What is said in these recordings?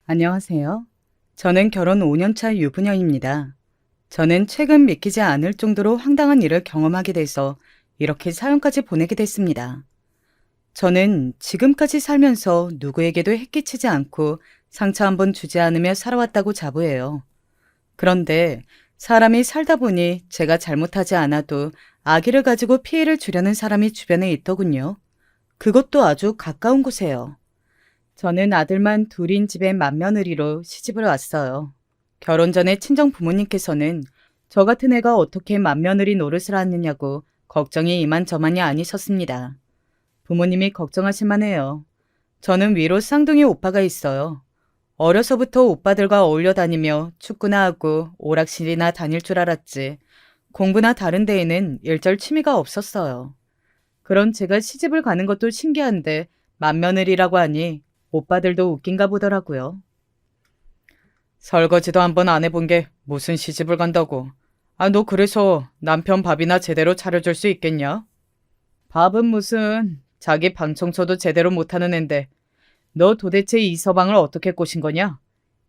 안녕하세요. 저는 결혼 5년차 유부녀입니다. 저는 최근 믿기지 않을 정도로 황당한 일을 경험하게 돼서 이렇게 사연까지 보내게 됐습니다. 저는 지금까지 살면서 누구에게도 해끼치지 않고 상처 한번 주지 않으며 살아왔다고 자부해요. 그런데 사람이 살다 보니 제가 잘못하지 않아도 아기를 가지고 피해를 주려는 사람이 주변에 있더군요. 그것도 아주 가까운 곳에요. 저는 아들만 둘인 집에 맏며느리로 시집을 왔어요. 결혼 전에 친정 부모님께서는 저 같은 애가 어떻게 맏며느리 노릇을 하느냐고 걱정이 이만저만이 아니셨습니다. 부모님이 걱정하실 만해요. 저는 위로 쌍둥이 오빠가 있어요. 어려서부터 오빠들과 어울려 다니며 축구나 하고 오락실이나 다닐 줄 알았지. 공부나 다른 데에는 일절 취미가 없었어요. 그런 제가 시집을 가는 것도 신기한데 맏며느리라고 하니 오빠들도 웃긴가 보더라고요. 설거지도 한번 안 해본 게 무슨 시집을 간다고. 아, 너 그래서 남편 밥이나 제대로 차려줄 수 있겠냐? 밥은 무슨 자기 방 청소도 제대로 못하는 앤데 너 도대체 이 서방을 어떻게 꼬신 거냐?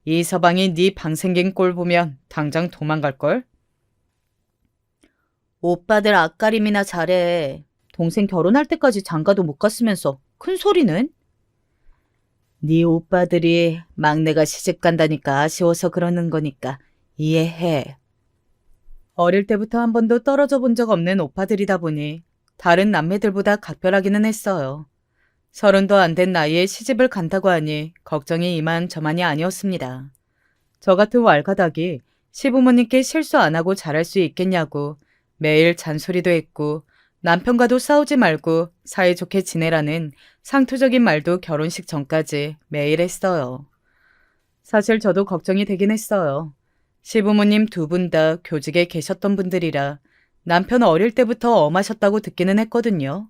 이 서방이 네 방 생긴 꼴 보면 당장 도망갈걸? 오빠들 앞가림이나 잘해. 동생 결혼할 때까지 장가도 못 갔으면서 큰 소리는? 네 오빠들이 막내가 시집 간다니까 아쉬워서 그러는 거니까 이해해. 어릴 때부터 한 번도 떨어져 본 적 없는 오빠들이다 보니 다른 남매들보다 각별하기는 했어요. 서른도 안 된 나이에 시집을 간다고 하니 걱정이 이만저만이 아니었습니다. 저 같은 왈가닥이 시부모님께 실수 안 하고 잘할 수 있겠냐고 매일 잔소리도 했고 남편과도 싸우지 말고 사이좋게 지내라는 상투적인 말도 결혼식 전까지 매일 했어요. 사실 저도 걱정이 되긴 했어요. 시부모님 두 분 다 교직에 계셨던 분들이라 남편 어릴 때부터 엄하셨다고 듣기는 했거든요.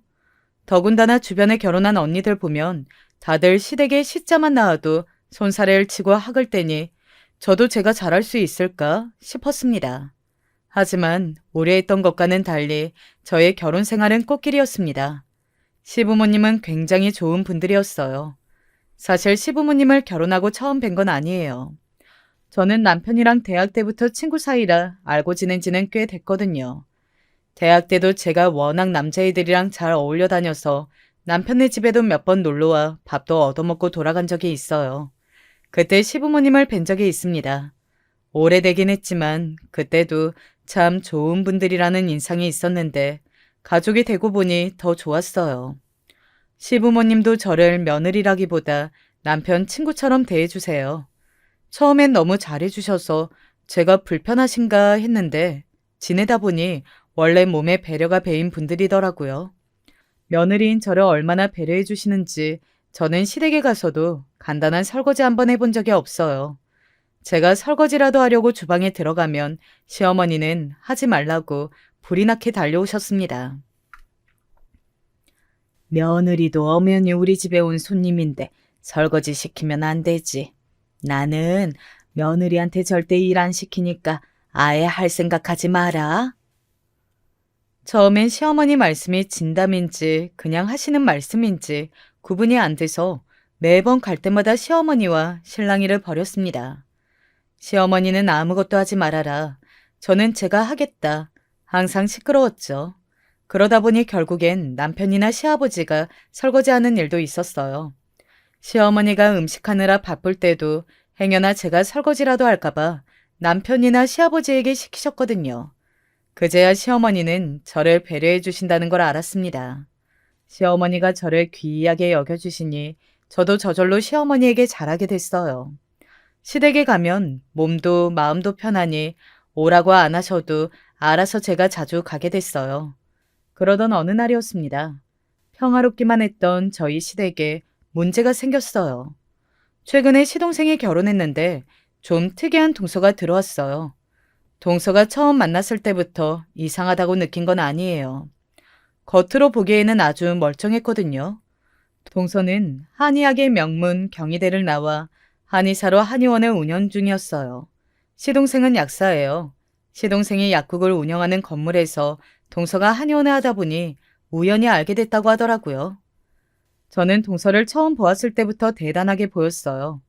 더군다나 주변에 결혼한 언니들 보면 다들 시댁에 시자만 나와도 손사래를 치고 학을 떼니 저도 제가 잘할 수 있을까 싶었습니다. 하지만 우려했던 것과는 달리 저의 결혼 생활은 꽃길이었습니다. 시부모님은 굉장히 좋은 분들이었어요. 사실 시부모님을 결혼하고 처음 뵌 건 아니에요. 저는 남편이랑 대학 때부터 친구 사이라 알고 지낸 지는 꽤 됐거든요. 대학 때도 제가 워낙 남자애들이랑 잘 어울려 다녀서 남편네 집에도 몇 번 놀러와 밥도 얻어먹고 돌아간 적이 있어요. 그때 시부모님을 뵌 적이 있습니다. 오래되긴 했지만 그때도 참 좋은 분들이라는 인상이 있었는데 가족이 되고 보니 더 좋았어요. 시부모님도 저를 며느리라기보다 남편 친구처럼 대해주세요. 처음엔 너무 잘해주셔서 제가 불편하신가 했는데 지내다 보니 원래 몸에 배려가 배인 분들이더라고요. 며느리인 저를 얼마나 배려해 주시는지 저는 시댁에 가서도 간단한 설거지 한번 해본 적이 없어요. 제가 설거지라도 하려고 주방에 들어가면 시어머니는 하지 말라고 불이 나게 달려오셨습니다. 며느리도 엄연히 우리 집에 온 손님인데 설거지 시키면 안 되지. 나는 며느리한테 절대 일 안 시키니까 아예 할 생각하지 마라. 처음엔 시어머니 말씀이 진담인지 그냥 하시는 말씀인지 구분이 안 돼서 매번 갈 때마다 시어머니와 실랑이를 벌였습니다. 시어머니는 아무것도 하지 말아라. 저는 제가 하겠다. 항상 시끄러웠죠. 그러다 보니 결국엔 남편이나 시아버지가 설거지하는 일도 있었어요. 시어머니가 음식하느라 바쁠 때도 행여나 제가 설거지라도 할까봐 남편이나 시아버지에게 시키셨거든요. 그제야 시어머니는 저를 배려해 주신다는 걸 알았습니다. 시어머니가 저를 귀하게 여겨주시니 저도 저절로 시어머니에게 잘하게 됐어요. 시댁에 가면 몸도 마음도 편하니 오라고 안 하셔도 알아서 제가 자주 가게 됐어요. 그러던 어느 날이었습니다. 평화롭기만 했던 저희 시댁에 문제가 생겼어요. 최근에 시동생이 결혼했는데 좀 특이한 동서가 들어왔어요. 동서가 처음 만났을 때부터 이상하다고 느낀 건 아니에요. 겉으로 보기에는 아주 멀쩡했거든요. 동서는 한의학의 명문 경희대를 나와 한의사로 한의원을 운영 중이었어요. 시동생은 약사예요. 시동생이 약국을 운영하는 건물에서 동서가 한의원을 하다 보니 우연히 알게 됐다고 하더라고요. 저는 동서를 처음 보았을 때부터 대단하게 보였어요.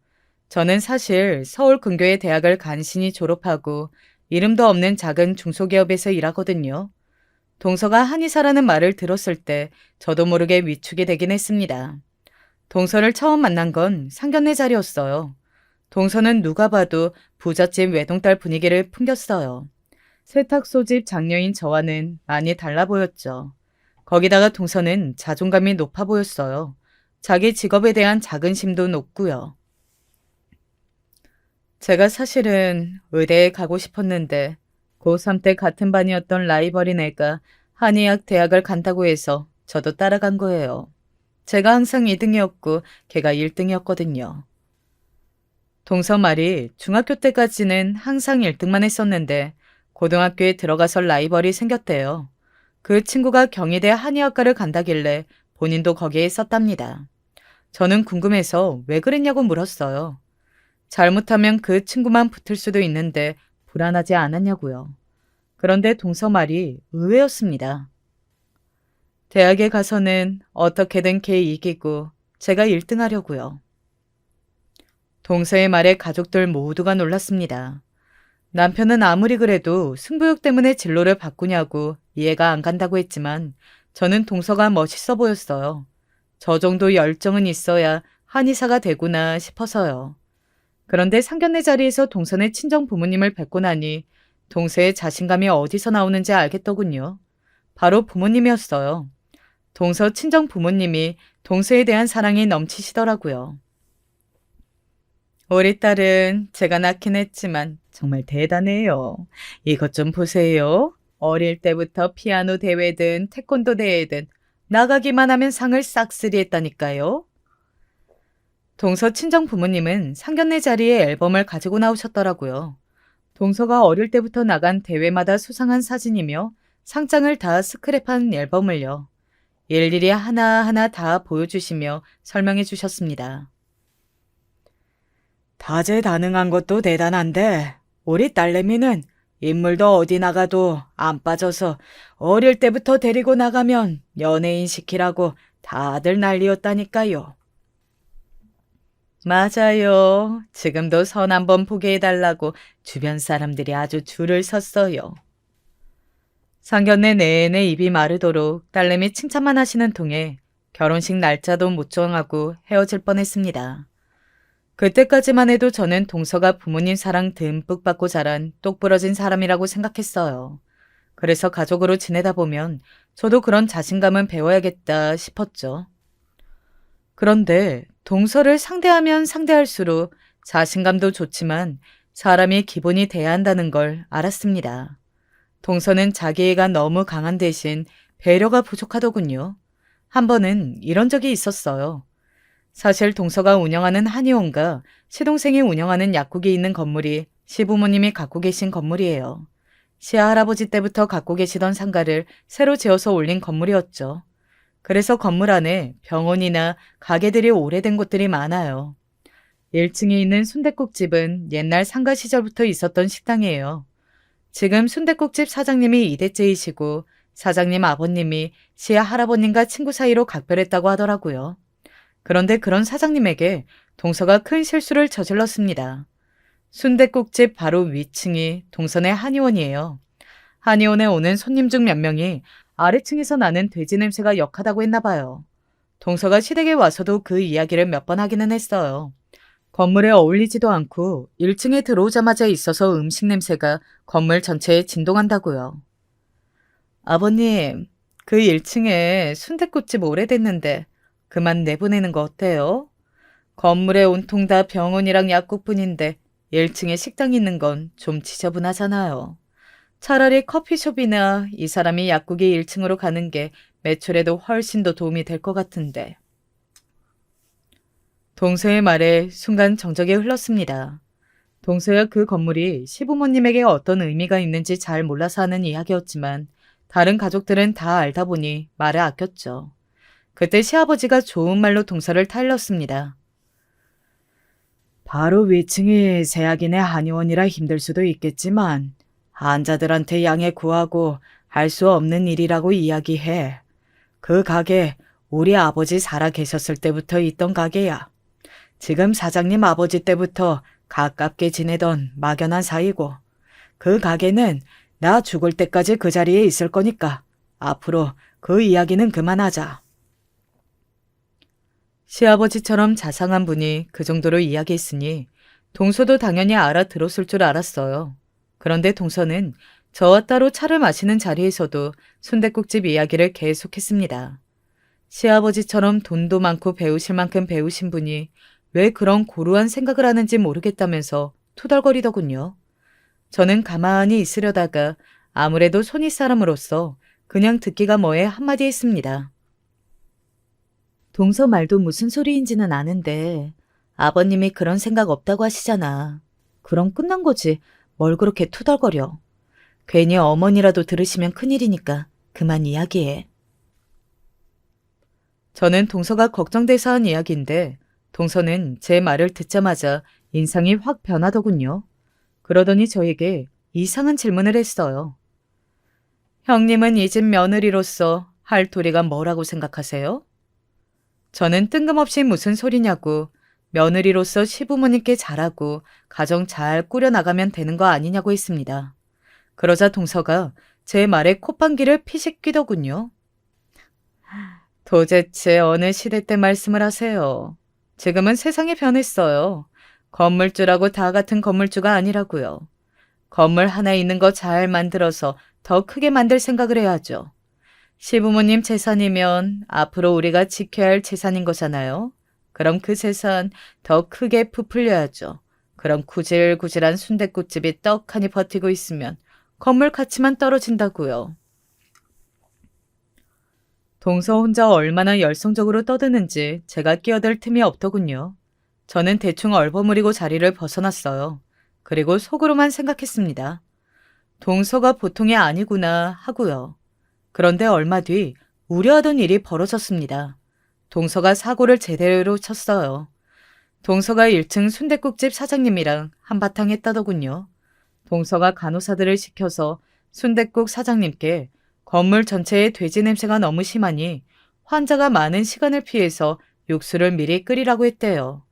저는 사실 서울 근교의 대학을 간신히 졸업하고 이름도 없는 작은 중소기업에서 일하거든요. 동서가 한의사라는 말을 들었을 때 저도 모르게 위축이 되긴 했습니다. 동서를 처음 만난 건 상견례 자리였어요. 동서는 누가 봐도 부잣집 외동딸 분위기를 풍겼어요. 세탁소집 장녀인 저와는 많이 달라 보였죠. 거기다가 동서는 자존감이 높아 보였어요. 자기 직업에 대한 자긍심도 높고요. 제가 사실은 의대에 가고 싶었는데 고3 때 같은 반이었던 라이벌인 애가 한의학 대학을 간다고 해서 저도 따라간 거예요. 제가 항상 2등이었고 걔가 1등이었거든요. 동서 말이 중학교 때까지는 항상 1등만 했었는데 고등학교에 들어가서 라이벌이 생겼대요. 그 친구가 경희대 한의학과를 간다길래 본인도 거기에 있었답니다. 저는 궁금해서 왜 그랬냐고 물었어요. 잘못하면 그 친구만 붙을 수도 있는데 불안하지 않았냐고요. 그런데 동서 말이 의외였습니다. 대학에 가서는 어떻게든 걔 이기고 제가 1등 하려고요. 동서의 말에 가족들 모두가 놀랐습니다. 남편은 아무리 그래도 승부욕 때문에 진로를 바꾸냐고 이해가 안 간다고 했지만 저는 동서가 멋있어 보였어요. 저 정도 열정은 있어야 한의사가 되구나 싶어서요. 그런데 상견례 자리에서 동서의 친정 부모님을 뵙고 나니 동서의 자신감이 어디서 나오는지 알겠더군요. 바로 부모님이었어요. 동서 친정 부모님이 동서에 대한 사랑이 넘치시더라고요. 우리 딸은 제가 낳긴 했지만 정말 대단해요. 이것 좀 보세요. 어릴 때부터 피아노 대회든 태권도 대회든 나가기만 하면 상을 싹쓸이 했다니까요. 동서 친정 부모님은 상견례 자리에 앨범을 가지고 나오셨더라고요. 동서가 어릴 때부터 나간 대회마다 수상한 사진이며 상장을 다 스크랩한 앨범을요. 일일이 하나하나 다 보여주시며 설명해 주셨습니다. 다재다능한 것도 대단한데 우리 딸내미는 인물도 어디 나가도 안 빠져서 어릴 때부터 데리고 나가면 연예인 시키라고 다들 난리였다니까요. 맞아요. 지금도 선 한번 보게 해달라고 주변 사람들이 아주 줄을 섰어요. 상견례 내내 입이 마르도록 딸내미 칭찬만 하시는 통에 결혼식 날짜도 못 정하고 헤어질 뻔했습니다. 그때까지만 해도 저는 동서가 부모님 사랑 듬뿍 받고 자란 똑부러진 사람이라고 생각했어요. 그래서 가족으로 지내다 보면 저도 그런 자신감은 배워야겠다 싶었죠. 그런데 동서를 상대하면 상대할수록 자신감도 좋지만 사람이 기본이 돼야 한다는 걸 알았습니다. 동서는 자기애가 너무 강한 대신 배려가 부족하더군요. 한 번은 이런 적이 있었어요. 사실 동서가 운영하는 한의원과 시동생이 운영하는 약국이 있는 건물이 시부모님이 갖고 계신 건물이에요. 시할아버지 때부터 갖고 계시던 상가를 새로 지어서 올린 건물이었죠. 그래서 건물 안에 병원이나 가게들이 오래된 곳들이 많아요. 1층에 있는 순댓국집은 옛날 상가 시절부터 있었던 식당이에요. 지금 순댓국집 사장님이 2대째이시고 사장님 아버님이 시아 할아버님과 친구 사이로 각별했다고 하더라고요. 그런데 그런 사장님에게 동서가 큰 실수를 저질렀습니다. 순댓국집 바로 위층이 동선의 한의원이에요. 한의원에 오는 손님 중 몇 명이 아래층에서 나는 돼지 냄새가 역하다고 했나 봐요. 동서가 시댁에 와서도 그 이야기를 몇 번 하기는 했어요. 건물에 어울리지도 않고 1층에 들어오자마자 있어서 음식 냄새가 건물 전체에 진동한다고요. 아버님, 그 1층에 순댓국집 오래됐는데 그만 내보내는 거 어때요? 건물에 온통 다 병원이랑 약국뿐인데 1층에 식당 있는 건 좀 지저분하잖아요. 차라리 커피숍이나 이 사람이 약국이 1층으로 가는 게 매출에도 훨씬 더 도움이 될 것 같은데. 동서의 말에 순간 정적이 흘렀습니다. 동서야 그 건물이 시부모님에게 어떤 의미가 있는지 잘 몰라서 하는 이야기였지만 다른 가족들은 다 알다 보니 말을 아꼈죠. 그때 시아버지가 좋은 말로 동서를 타일렀습니다. 바로 위층이 세약인의 한의원이라 힘들 수도 있겠지만 환자들한테 양해 구하고 할 수 없는 일이라고 이야기해. 그 가게 우리 아버지 살아 계셨을 때부터 있던 가게야. 지금 사장님 아버지 때부터 가깝게 지내던 막연한 사이고 그 가게는 나 죽을 때까지 그 자리에 있을 거니까 앞으로 그 이야기는 그만하자. 시아버지처럼 자상한 분이 그 정도로 이야기했으니 동서도 당연히 알아들었을 줄 알았어요. 그런데 동서는 저와 따로 차를 마시는 자리에서도 순댓국집 이야기를 계속했습니다. 시아버지처럼 돈도 많고 배우실 만큼 배우신 분이 왜 그런 고루한 생각을 하는지 모르겠다면서 투덜거리더군요. 저는 가만히 있으려다가 아무래도 손윗 사람으로서 그냥 듣기가 뭐해 한마디 했습니다. 동서 말도 무슨 소리인지는 아는데 아버님이 그런 생각 없다고 하시잖아. 그럼 끝난 거지. 뭘 그렇게 투덜거려. 괜히 어머니라도 들으시면 큰일이니까 그만 이야기해. 저는 동서가 걱정돼서 한 이야기인데 동서는 제 말을 듣자마자 인상이 확 변하더군요. 그러더니 저에게 이상한 질문을 했어요. 형님은 이 집 며느리로서 할 도리가 뭐라고 생각하세요? 저는 뜬금없이 무슨 소리냐고 며느리로서 시부모님께 잘하고 가정 잘 꾸려나가면 되는 거 아니냐고 했습니다. 그러자 동서가 제 말에 콧방귀를 피식 뀌더군요. 도대체 어느 시대 때 말씀을 하세요? 지금은 세상이 변했어요. 건물주라고 다 같은 건물주가 아니라고요. 건물 하나 있는 거 잘 만들어서 더 크게 만들 생각을 해야죠. 시부모님 재산이면 앞으로 우리가 지켜야 할 재산인 거잖아요. 그럼 그 재산 더 크게 부풀려야죠. 그럼 구질구질한 순댓국집이 떡하니 버티고 있으면 건물 가치만 떨어진다고요. 동서 혼자 얼마나 열성적으로 떠드는지 제가 끼어들 틈이 없더군요. 저는 대충 얼버무리고 자리를 벗어났어요. 그리고 속으로만 생각했습니다. 동서가 보통이 아니구나 하고요. 그런데 얼마 뒤 우려하던 일이 벌어졌습니다. 동서가 사고를 제대로 쳤어요. 동서가 1층 순댓국집 사장님이랑 한바탕 했다더군요. 동서가 간호사들을 시켜서 순댓국 사장님께 건물 전체에 돼지 냄새가 너무 심하니 환자가 많은 시간을 피해서 육수를 미리 끓이라고 했대요.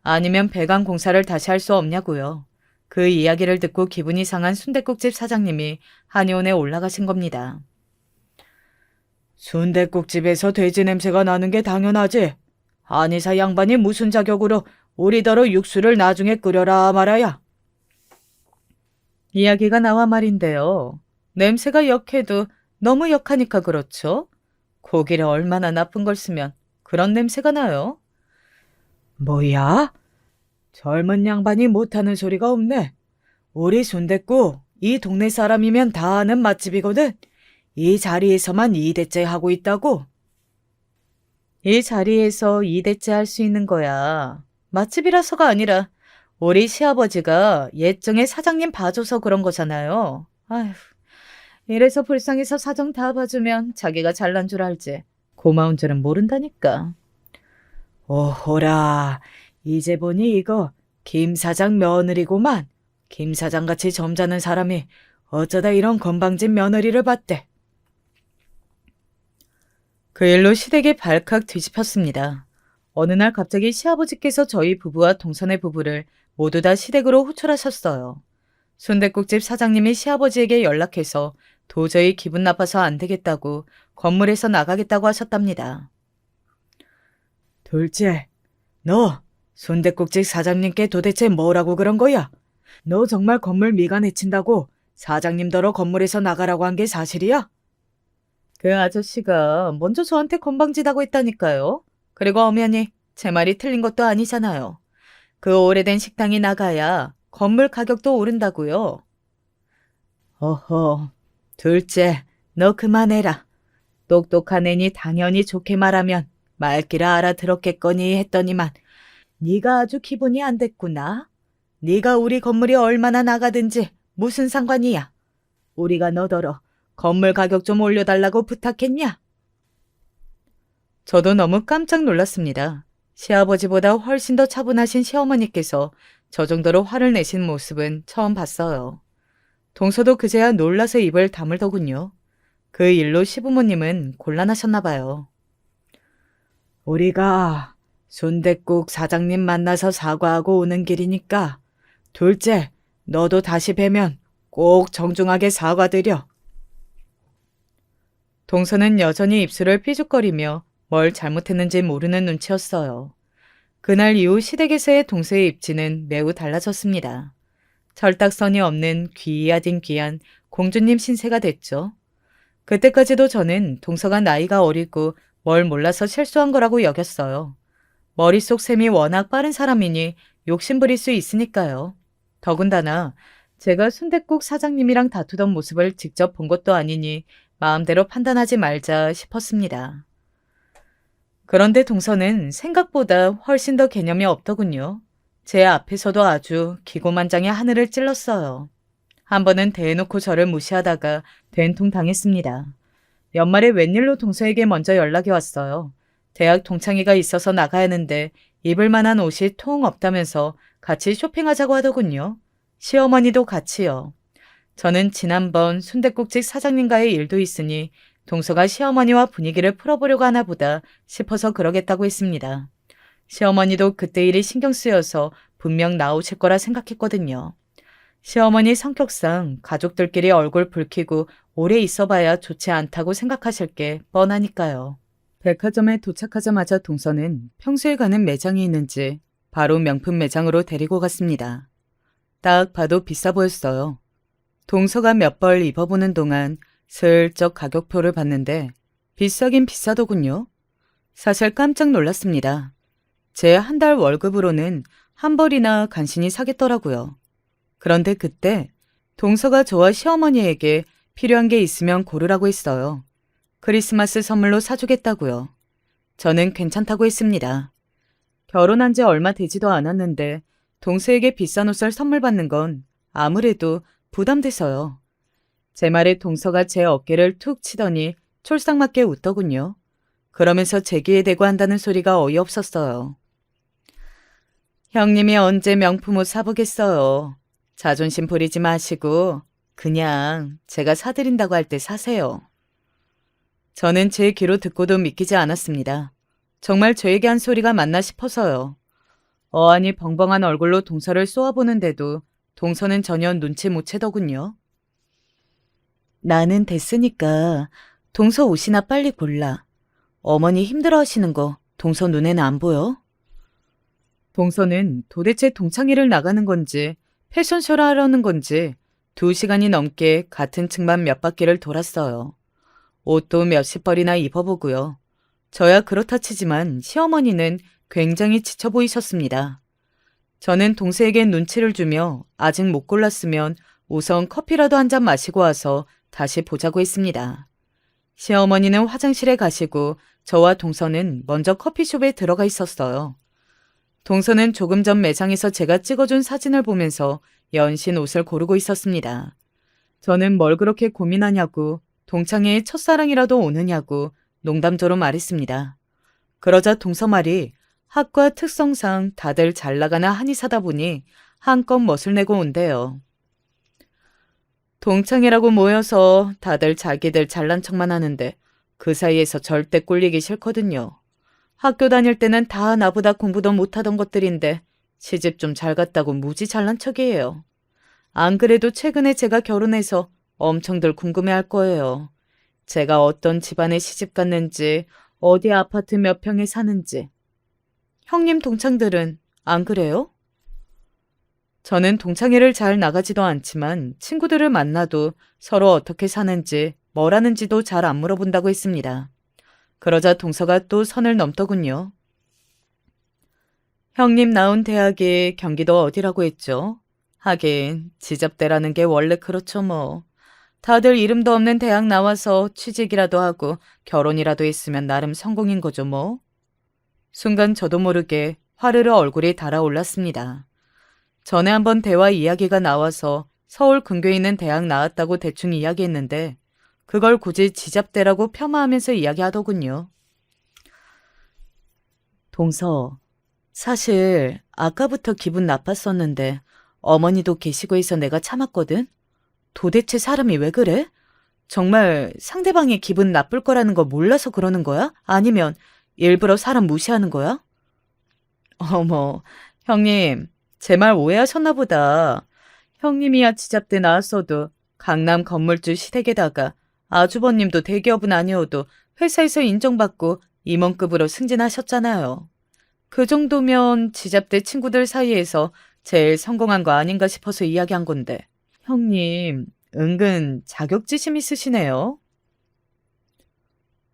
아니면 배관 공사를 다시 할 수 없냐고요. 그 이야기를 듣고 기분이 상한 순댓국집 사장님이 한의원에 올라가신 겁니다. 순댓국집에서 돼지 냄새가 나는 게 당연하지. 한의사 양반이 무슨 자격으로 우리더러 육수를 나중에 끓여라 말아야. 이야기가 나와 말인데요. 냄새가 역해도 너무 역하니까 그렇죠? 고기를 얼마나 나쁜 걸 쓰면 그런 냄새가 나요? 뭐야? 젊은 양반이 못하는 소리가 없네. 우리 순댓국 이 동네 사람이면 다 아는 맛집이거든. 이 자리에서만 2대째 하고 있다고. 이 자리에서 2대째 할 수 있는 거야. 맛집이라서가 아니라 우리 시아버지가 예정에 사장님 봐줘서 그런 거잖아요. 아휴, 이래서 불쌍해서 사정 다 봐주면 자기가 잘난 줄 알지. 고마운 줄은 모른다니까. 오호라, 이제 보니 이거 김 사장 며느리고만. 김 사장같이 점잖은 사람이 어쩌다 이런 건방진 며느리를 봤대. 그 일로 시댁이 발칵 뒤집혔습니다. 어느 날 갑자기 시아버지께서 저희 부부와 동선의 부부를 모두 다 시댁으로 호출하셨어요. 순댓국집 사장님이 시아버지에게 연락해서 도저히 기분 나빠서 안 되겠다고 건물에서 나가겠다고 하셨답니다. 둘째, 너 순댓국집 사장님께 도대체 뭐라고 그런 거야? 너 정말 건물 미간해친다고 사장님더러 건물에서 나가라고 한 게 사실이야? 그 아저씨가 먼저 저한테 건방지다고 했다니까요. 그리고 엄연히 제 말이 틀린 것도 아니잖아요. 그 오래된 식당이 나가야 건물 가격도 오른다고요. 어허, 둘째, 너 그만해라. 똑똑한 애니 당연히 좋게 말하면 말귀를 알아들었겠거니 했더니만 네가 아주 기분이 안 됐구나. 네가 우리 건물이 얼마나 나가든지 무슨 상관이야. 우리가 너더러 건물 가격 좀 올려달라고 부탁했냐? 저도 너무 깜짝 놀랐습니다. 시아버지보다 훨씬 더 차분하신 시어머니께서 저 정도로 화를 내신 모습은 처음 봤어요. 동서도 그제야 놀라서 입을 다물더군요. 그 일로 시부모님은 곤란하셨나 봐요. 우리가 순댓국 사장님 만나서 사과하고 오는 길이니까. 둘째, 너도 다시 뵈면 꼭 정중하게 사과드려. 동서는 여전히 입술을 삐죽거리며 뭘 잘못했는지 모르는 눈치였어요. 그날 이후 시댁에서의 동서의 입지는 매우 달라졌습니다. 철딱선이 없는 귀하딘 귀한 공주님 신세가 됐죠. 그때까지도 저는 동서가 나이가 어리고 뭘 몰라서 실수한 거라고 여겼어요. 머릿속 셈이 워낙 빠른 사람이니 욕심부릴 수 있으니까요. 더군다나 제가 순댓국 사장님이랑 다투던 모습을 직접 본 것도 아니니 마음대로 판단하지 말자 싶었습니다. 그런데 동서는 생각보다 훨씬 더 개념이 없더군요. 제 앞에서도 아주 기고만장의 하늘을 찔렀어요. 한 번은 대놓고 저를 무시하다가 된통 당했습니다. 연말에 웬일로 동서에게 먼저 연락이 왔어요. 대학 동창회가 있어서 나가야 하는데 입을 만한 옷이 통 없다면서 같이 쇼핑하자고 하더군요. 시어머니도 같이요. 저는 지난번 순댓국집 사장님과의 일도 있으니 동서가 시어머니와 분위기를 풀어보려고 하나 보다 싶어서 그러겠다고 했습니다. 시어머니도 그때 일이 신경 쓰여서 분명 나오실 거라 생각했거든요. 시어머니 성격상 가족들끼리 얼굴 붉히고 오래 있어봐야 좋지 않다고 생각하실 게 뻔하니까요. 백화점에 도착하자마자 동서는 평소에 가는 매장이 있는지 바로 명품 매장으로 데리고 갔습니다. 딱 봐도 비싸 보였어요. 동서가 몇 벌 입어보는 동안 슬쩍 가격표를 봤는데 비싸긴 비싸더군요. 사실 깜짝 놀랐습니다. 제 한 달 월급으로는 한 벌이나 간신히 사겠더라고요. 그런데 그때 동서가 저와 시어머니에게 필요한 게 있으면 고르라고 했어요. 크리스마스 선물로 사주겠다고요. 저는 괜찮다고 했습니다. 결혼한 지 얼마 되지도 않았는데 동서에게 비싼 옷을 선물 받는 건 아무래도 부담돼서요. 제 말에 동서가 제 어깨를 툭 치더니 촐싹맞게 웃더군요. 그러면서 제 귀에 대고 한다는 소리가 어이없었어요. 형님이 언제 명품 옷 사보겠어요. 자존심 부리지 마시고 그냥 제가 사드린다고 할 때 사세요. 저는 제 귀로 듣고도 믿기지 않았습니다. 정말 저에게 한 소리가 맞나 싶어서요. 어안이 벙벙한 얼굴로 동서를 쏘아보는데도 동서는 전혀 눈치 못 채더군요. 나는 됐으니까 동서 옷이나 빨리 골라. 어머니 힘들어하시는 거 동서 눈에는 안 보여? 동서는 도대체 동창회를 나가는 건지 패션쇼를 하려는 건지 2시간이 넘게 같은 층만 몇 바퀴를 돌았어요. 옷도 몇십 벌이나 입어보고요. 저야 그렇다 치지만 시어머니는 굉장히 지쳐 보이셨습니다. 저는 동서에게 눈치를 주며 아직 못 골랐으면 우선 커피라도 한 잔 마시고 와서 다시 보자고 했습니다. 시어머니는 화장실에 가시고 저와 동서는 먼저 커피숍에 들어가 있었어요. 동서는 조금 전 매장에서 제가 찍어준 사진을 보면서 연신 옷을 고르고 있었습니다. 저는 뭘 그렇게 고민하냐고 동창회에 첫사랑이라도 오느냐고 농담조로 말했습니다. 그러자 동서 말이 학과 특성상 다들 잘 나가나 한의사다 보니 한껏 멋을 내고 온대요. 동창회라고 모여서 다들 자기들 잘난 척만 하는데 그 사이에서 절대 꿀리기 싫거든요. 학교 다닐 때는 다 나보다 공부도 못하던 것들인데 시집 좀 잘 갔다고 무지 잘난 척이에요. 안 그래도 최근에 제가 결혼해서 엄청들 궁금해할 거예요. 제가 어떤 집안에 시집 갔는지, 어디 아파트 몇 평에 사는지. 형님 동창들은 안 그래요? 저는 동창회를 잘 나가지도 않지만 친구들을 만나도 서로 어떻게 사는지, 뭘 하는지도 잘 안 물어본다고 했습니다. 그러자 동서가 또 선을 넘더군요. 형님 나온 대학이 경기도 어디라고 했죠? 하긴 지잡대라는 게 원래 그렇죠 뭐. 다들 이름도 없는 대학 나와서 취직이라도 하고 결혼이라도 했으면 나름 성공인 거죠 뭐. 순간 저도 모르게 화르르 얼굴이 달아올랐습니다. 전에 한번 대화 이야기가 나와서 서울 근교에 있는 대학 나왔다고 대충 이야기했는데 그걸 굳이 지잡대라고 폄하하면서 이야기하더군요. 동서, 사실 아까부터 기분 나빴었는데 어머니도 계시고 해서 내가 참았거든? 도대체 사람이 왜 그래? 정말 상대방이 기분 나쁠 거라는 거 몰라서 그러는 거야? 아니면 일부러 사람 무시하는 거야? 어머, 형님, 제 말 오해하셨나 보다. 형님이야 지잡대 나왔어도 강남 건물주 시댁에다가 아주버님도 대기업은 아니어도 회사에서 인정받고 임원급으로 승진하셨잖아요. 그 정도면 지잡대 친구들 사이에서 제일 성공한 거 아닌가 싶어서 이야기한 건데. 형님, 은근 자격지심 있으시네요.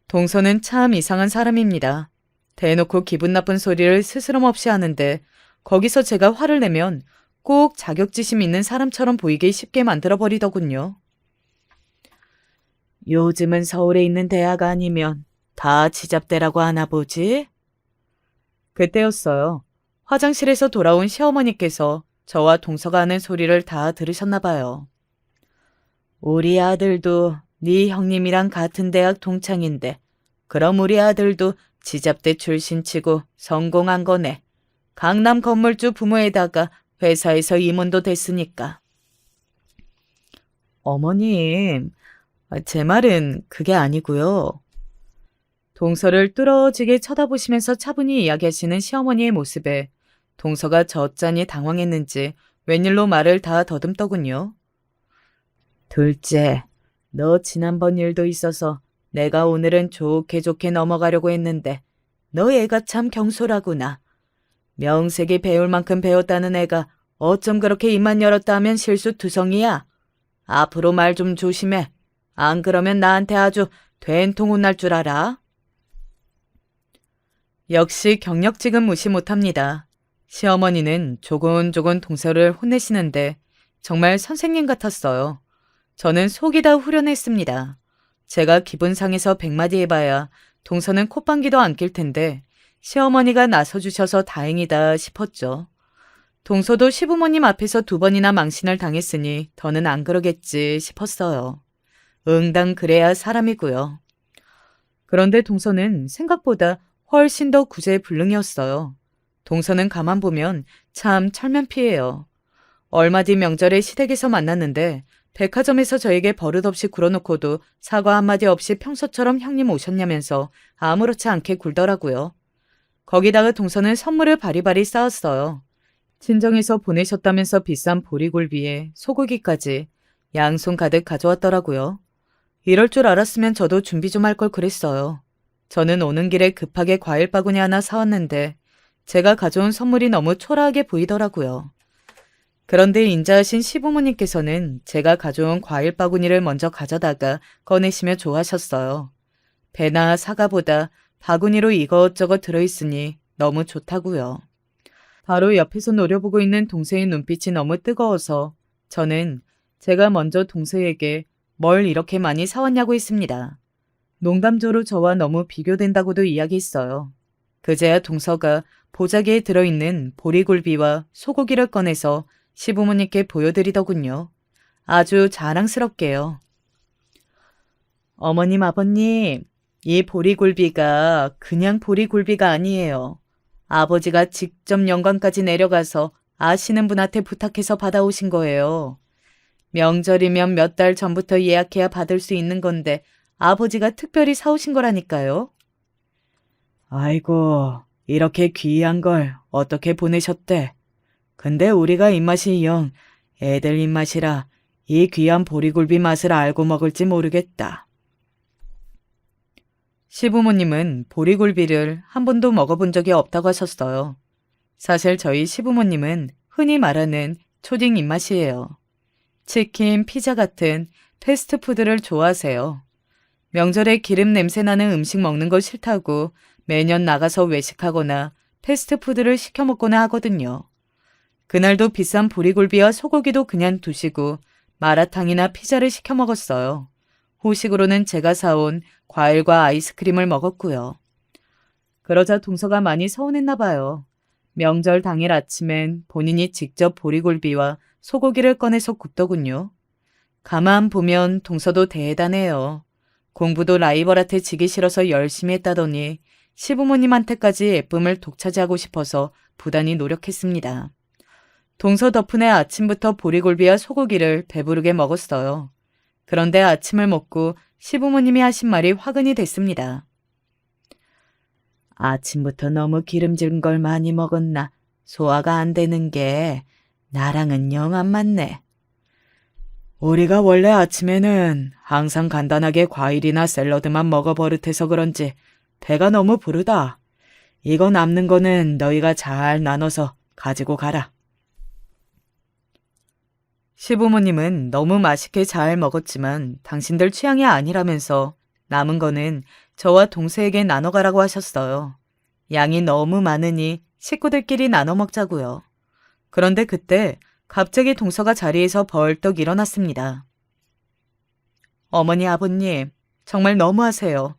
동서는 참 이상한 사람입니다. 대놓고 기분 나쁜 소리를 스스럼 없이 하는데 거기서 제가 화를 내면 꼭 자격지심 있는 사람처럼 보이게 쉽게 만들어버리더군요. 요즘은 서울에 있는 대학 아니면 다 지잡대라고 하나 보지? 그때였어요. 화장실에서 돌아온 시어머니께서 저와 동서가 하는 소리를 다 들으셨나 봐요. 우리 아들도 네 형님이랑 같은 대학 동창인데 그럼 우리 아들도 지잡대 출신치고 성공한 거네. 강남 건물주 부모에다가 회사에서 임원도 됐으니까. 어머님, 제 말은 그게 아니고요. 동서를 뚫어지게 쳐다보시면서 차분히 이야기하시는 시어머니의 모습에 동서가 젖잔히 당황했는지 웬일로 말을 다 더듬더군요. 둘째, 너 지난번 일도 있어서 내가 오늘은 좋게 좋게 넘어가려고 했는데 너 애가 참 경솔하구나. 명색이 배울 만큼 배웠다는 애가 어쩜 그렇게 입만 열었다 하면 실수투성이야. 앞으로 말 좀 조심해. 안 그러면 나한테 아주 된통 혼날 줄 알아. 역시 경력직은 무시 못합니다. 시어머니는 조곤조곤 동서를 혼내시는데 정말 선생님 같았어요. 저는 속이 다 후련했습니다. 제가 기분 상해서 100마디 해봐야 동서는 콧방귀도 안 낄 텐데 시어머니가 나서주셔서 다행이다 싶었죠. 동서도 시부모님 앞에서 2번이나 망신을 당했으니 더는 안 그러겠지 싶었어요. 응당 그래야 사람이고요. 그런데 동서는 생각보다 훨씬 더 구제불능이었어요. 동서는 가만 보면 참 철면피예요. 얼마 뒤 명절에 시댁에서 만났는데 백화점에서 저에게 버릇없이 굴어놓고도 사과 한마디 없이 평소처럼 형님 오셨냐면서 아무렇지 않게 굴더라고요. 거기다가 동서는 선물을 바리바리 쌓았어요. 친정에서 보내셨다면서 비싼 보리굴비에 소고기까지 양손 가득 가져왔더라고요. 이럴 줄 알았으면 저도 준비 좀 할 걸 그랬어요. 저는 오는 길에 급하게 과일 바구니 하나 사왔는데 제가 가져온 선물이 너무 초라하게 보이더라고요. 그런데 인자하신 시부모님께서는 제가 가져온 과일 바구니를 먼저 가져다가 꺼내시며 좋아하셨어요. 배나 사과보다 바구니로 이것저것 들어있으니 너무 좋다고요. 바로 옆에서 노려보고 있는 동생의 눈빛이 너무 뜨거워서 저는 제가 먼저 동생에게 뭘 이렇게 많이 사왔냐고 했습니다. 농담조로 저와 너무 비교된다고도 이야기했어요. 그제야 동서가 보자기에 들어있는 보리굴비와 소고기를 꺼내서 시부모님께 보여드리더군요. 아주 자랑스럽게요. 어머님, 아버님, 이 보리굴비가 그냥 보리굴비가 아니에요. 아버지가 직접 영광까지 내려가서 아시는 분한테 부탁해서 받아오신 거예요. 명절이면 몇 달 전부터 예약해야 받을 수 있는 건데 아버지가 특별히 사오신 거라니까요. 아이고, 이렇게 귀한 걸 어떻게 보내셨대? 근데 우리가 입맛이 영 애들 입맛이라 이 귀한 보리굴비 맛을 알고 먹을지 모르겠다. 시부모님은 보리굴비를 한 번도 먹어본 적이 없다고 하셨어요. 사실 저희 시부모님은 흔히 말하는 초딩 입맛이에요. 치킨, 피자 같은 패스트푸드를 좋아하세요. 명절에 기름 냄새 나는 음식 먹는 거 싫다고 매년 나가서 외식하거나 패스트푸드를 시켜 먹거나 하거든요. 그날도 비싼 보리굴비와 소고기도 그냥 두시고 마라탕이나 피자를 시켜 먹었어요. 후식으로는 제가 사온 과일과 아이스크림을 먹었고요. 그러자 동서가 많이 서운했나 봐요. 명절 당일 아침엔 본인이 직접 보리굴비와 소고기를 꺼내서 굽더군요. 가만 보면 동서도 대단해요. 공부도 라이벌한테 지기 싫어서 열심히 했다더니 시부모님한테까지 예쁨을 독차지하고 싶어서 부단히 노력했습니다. 동서 덕분에 아침부터 보리굴비와 소고기를 배부르게 먹었어요. 그런데 아침을 먹고 시부모님이 하신 말이 화근이 됐습니다. 아침부터 너무 기름진 걸 많이 먹었나 소화가 안 되는 게 나랑은 영 안 맞네. 우리가 원래 아침에는 항상 간단하게 과일이나 샐러드만 먹어 버릇해서 그런지 배가 너무 부르다. 이거 남는 거는 너희가 잘 나눠서 가지고 가라. 시부모님은 너무 맛있게 잘 먹었지만 당신들 취향이 아니라면서 남은 거는 저와 동서에게 나눠 가라고 하셨어요. 양이 너무 많으니 식구들끼리 나눠 먹자고요. 그런데 그때 갑자기 동서가 자리에서 벌떡 일어났습니다. 어머니, 아버님, 정말 너무하세요.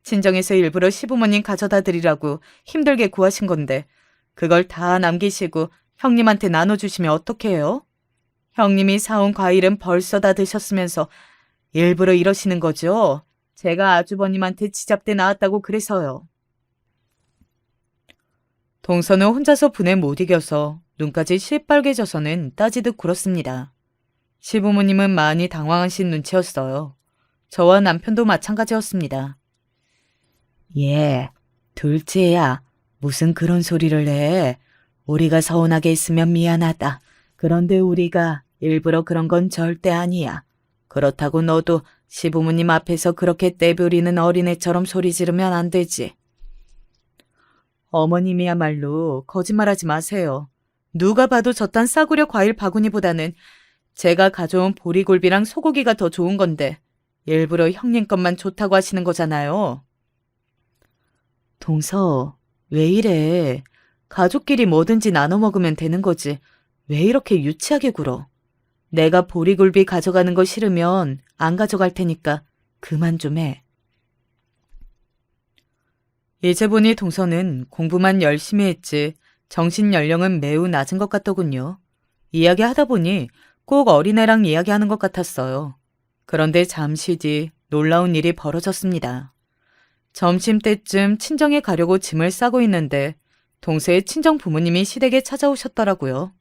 친정에서 일부러 시부모님 가져다 드리라고 힘들게 구하신 건데 그걸 다 남기시고 형님한테 나눠주시면 어떡해요? 형님이 사온 과일은 벌써 다 드셨으면서 일부러 이러시는 거죠? 제가 아주버님한테 지잡대 나왔다고 그래서요. 동서는 혼자서 분에 못 이겨서 눈까지 시뻘개져서는 따지듯 굴었습니다. 시부모님은 많이 당황하신 눈치였어요. 저와 남편도 마찬가지였습니다. 예, 둘째야, 무슨 그런 소리를 해. 우리가 서운하게 있으면 미안하다. 그런데 우리가 일부러 그런 건 절대 아니야. 그렇다고 너도 시부모님 앞에서 그렇게 떼부리는 어린애처럼 소리 지르면 안 되지. 어머님이야말로 거짓말하지 마세요. 누가 봐도 저딴 싸구려 과일 바구니보다는 제가 가져온 보리굴비랑 소고기가 더 좋은 건데 일부러 형님 것만 좋다고 하시는 거잖아요. 동서, 왜 이래? 가족끼리 뭐든지 나눠 먹으면 되는 거지. 왜 이렇게 유치하게 굴어? 내가 보리굴비 가져가는 거 싫으면 안 가져갈 테니까 그만 좀 해. 이제 보니 동서는 공부만 열심히 했지 정신 연령은 매우 낮은 것 같더군요. 이야기하다 보니 꼭 어린애랑 이야기하는 것 같았어요. 그런데 잠시 뒤 놀라운 일이 벌어졌습니다. 점심때쯤 친정에 가려고 짐을 싸고 있는데 동서의 친정 부모님이 시댁에 찾아오셨더라고요.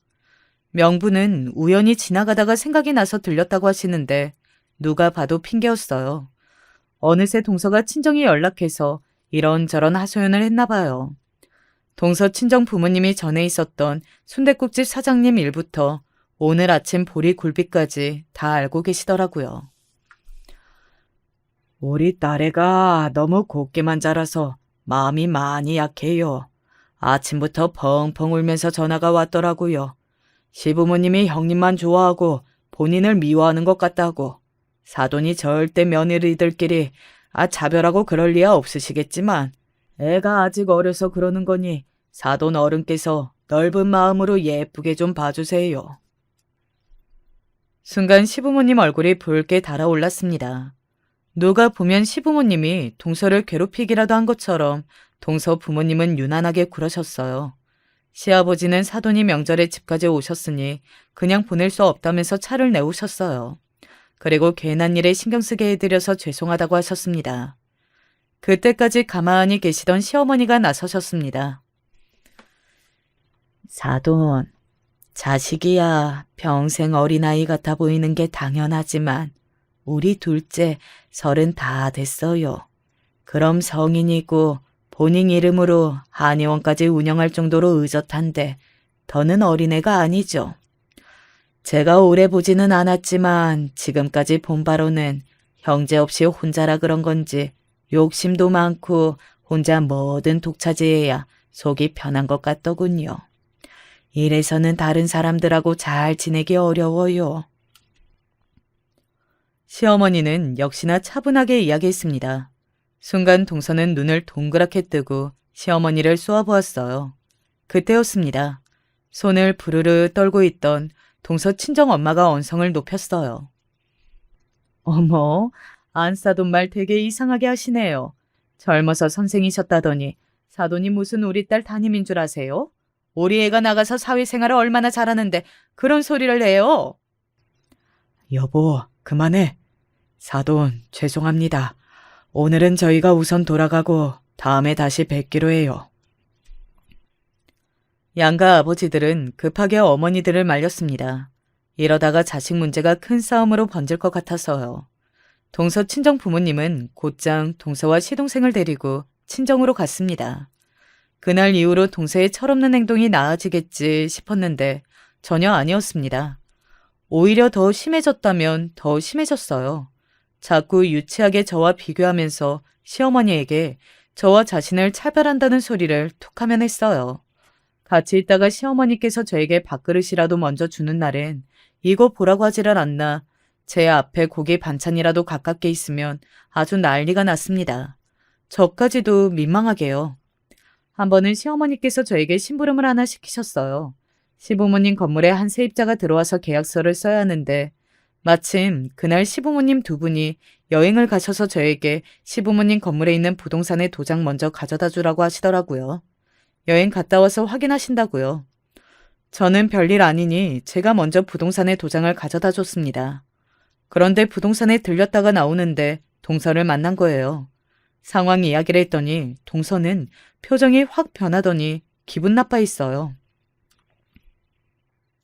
명부는 우연히 지나가다가 생각이 나서 들렸다고 하시는데 누가 봐도 핑계였어요. 어느새 동서가 친정에 연락해서 이런저런 하소연을 했나 봐요. 동서 친정 부모님이 전에 있었던 순댓국집 사장님 일부터 오늘 아침 보리굴비까지 다 알고 계시더라고요. 우리 딸애가 너무 곱게만 자라서 마음이 많이 약해요. 아침부터 펑펑 울면서 전화가 왔더라고요. 시부모님이 형님만 좋아하고 본인을 미워하는 것 같다고. 사돈이 절대 며느리들끼리 차별하고 그럴 리야 없으시겠지만 애가 아직 어려서 그러는 거니 사돈 어른께서 넓은 마음으로 예쁘게 좀 봐주세요. 순간 시부모님 얼굴이 붉게 달아올랐습니다. 누가 보면 시부모님이 동서를 괴롭히기라도 한 것처럼 동서 부모님은 유난하게 굴으셨어요. 시아버지는 사돈이 명절에 집까지 오셨으니 그냥 보낼 수 없다면서 차를 내오셨어요. 그리고 괜한 일에 신경 쓰게 해드려서 죄송하다고 하셨습니다. 그때까지 가만히 계시던 시어머니가 나서셨습니다. 사돈, 자식이야 평생 어린아이 같아 보이는 게 당연하지만 우리 둘째 30 다 됐어요. 그럼 성인이고 본인 이름으로 한의원까지 운영할 정도로 의젓한데 더는 어린애가 아니죠. 제가 오래 보지는 않았지만 지금까지 본 바로는 형제 없이 혼자라 그런 건지 욕심도 많고 혼자 뭐든 독차지해야 속이 편한 것 같더군요. 이래서는 다른 사람들하고 잘 지내기 어려워요. 시어머니는 역시나 차분하게 이야기했습니다. 순간 동서는 눈을 동그랗게 뜨고 시어머니를 쏘아보았어요. 그때였습니다. 손을 부르르 떨고 있던 동서 친정엄마가 언성을 높였어요. 어머, 안사돈 말 되게 이상하게 하시네요. 젊어서 선생이셨다더니 사돈이 무슨 우리 딸 담임인 줄 아세요? 우리 애가 나가서 사회생활을 얼마나 잘하는데 그런 소리를 해요? 여보, 그만해. 사돈, 죄송합니다. 오늘은 저희가 우선 돌아가고 다음에 다시 뵙기로 해요. 양가 아버지들은 급하게 어머니들을 말렸습니다. 이러다가 자식 문제가 큰 싸움으로 번질 것 같아서요. 동서 친정 부모님은 곧장 동서와 시동생을 데리고 친정으로 갔습니다. 그날 이후로 동서의 철없는 행동이 나아지겠지 싶었는데 전혀 아니었습니다. 오히려 더 심해졌다면 더 심해졌어요. 자꾸 유치하게 저와 비교하면서 시어머니에게 저와 자신을 차별한다는 소리를 툭하면 했어요. 같이 있다가 시어머니께서 저에게 밥그릇이라도 먼저 주는 날엔 이거 보라고 하지를 않나 제 앞에 고기 반찬이라도 가깝게 있으면 아주 난리가 났습니다. 저까지도 민망하게요. 한 번은 시어머니께서 저에게 심부름을 하나 시키셨어요. 시부모님 건물에 한 세입자가 들어와서 계약서를 써야 하는데 마침 그날 시부모님 두 분이 여행을 가셔서 저에게 시부모님 건물에 있는 부동산의 도장 먼저 가져다 주라고 하시더라고요. 여행 갔다 와서 확인하신다고요. 저는 별일 아니니 제가 먼저 부동산의 도장을 가져다 줬습니다. 그런데 부동산에 들렸다가 나오는데 동서를 만난 거예요. 상황 이야기를 했더니 동서는 표정이 확 변하더니 기분 나빠 있어요.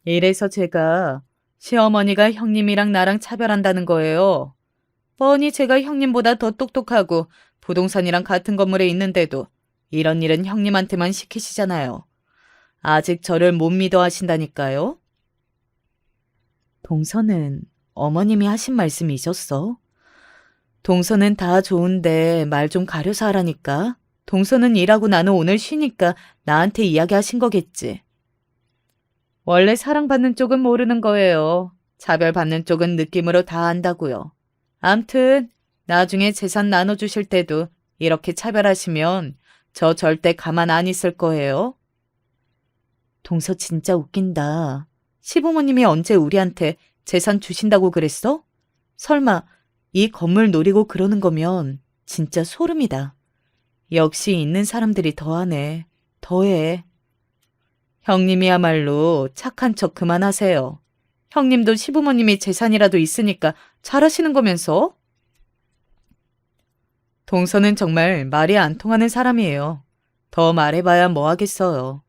이래서 제가 시어머니가 형님이랑 나랑 차별한다는 거예요. 뻔히 제가 형님보다 더 똑똑하고 부동산이랑 같은 건물에 있는데도 이런 일은 형님한테만 시키시잖아요. 아직 저를 못 믿어 하신다니까요. 동서는 어머님이 하신 말씀이 있었어? 동서는 다 좋은데 말 좀 가려서 하라니까. 동서는 일하고 나는 오늘 쉬니까 나한테 이야기하신 거겠지. 원래 사랑받는 쪽은 모르는 거예요. 차별받는 쪽은 느낌으로 다 안다고요. 암튼 나중에 재산 나눠주실 때도 이렇게 차별하시면 저 절대 가만 안 있을 거예요. 동서 진짜 웃긴다. 시부모님이 언제 우리한테 재산 주신다고 그랬어? 설마 이 건물 노리고 그러는 거면 진짜 소름이다. 역시 있는 사람들이 더하네. 더해. 형님이야말로 착한 척 그만하세요. 형님도 시부모님이 재산이라도 있으니까 잘하시는 거면서? 동서는 정말 말이 안 통하는 사람이에요. 더 말해봐야 뭐 하겠어요.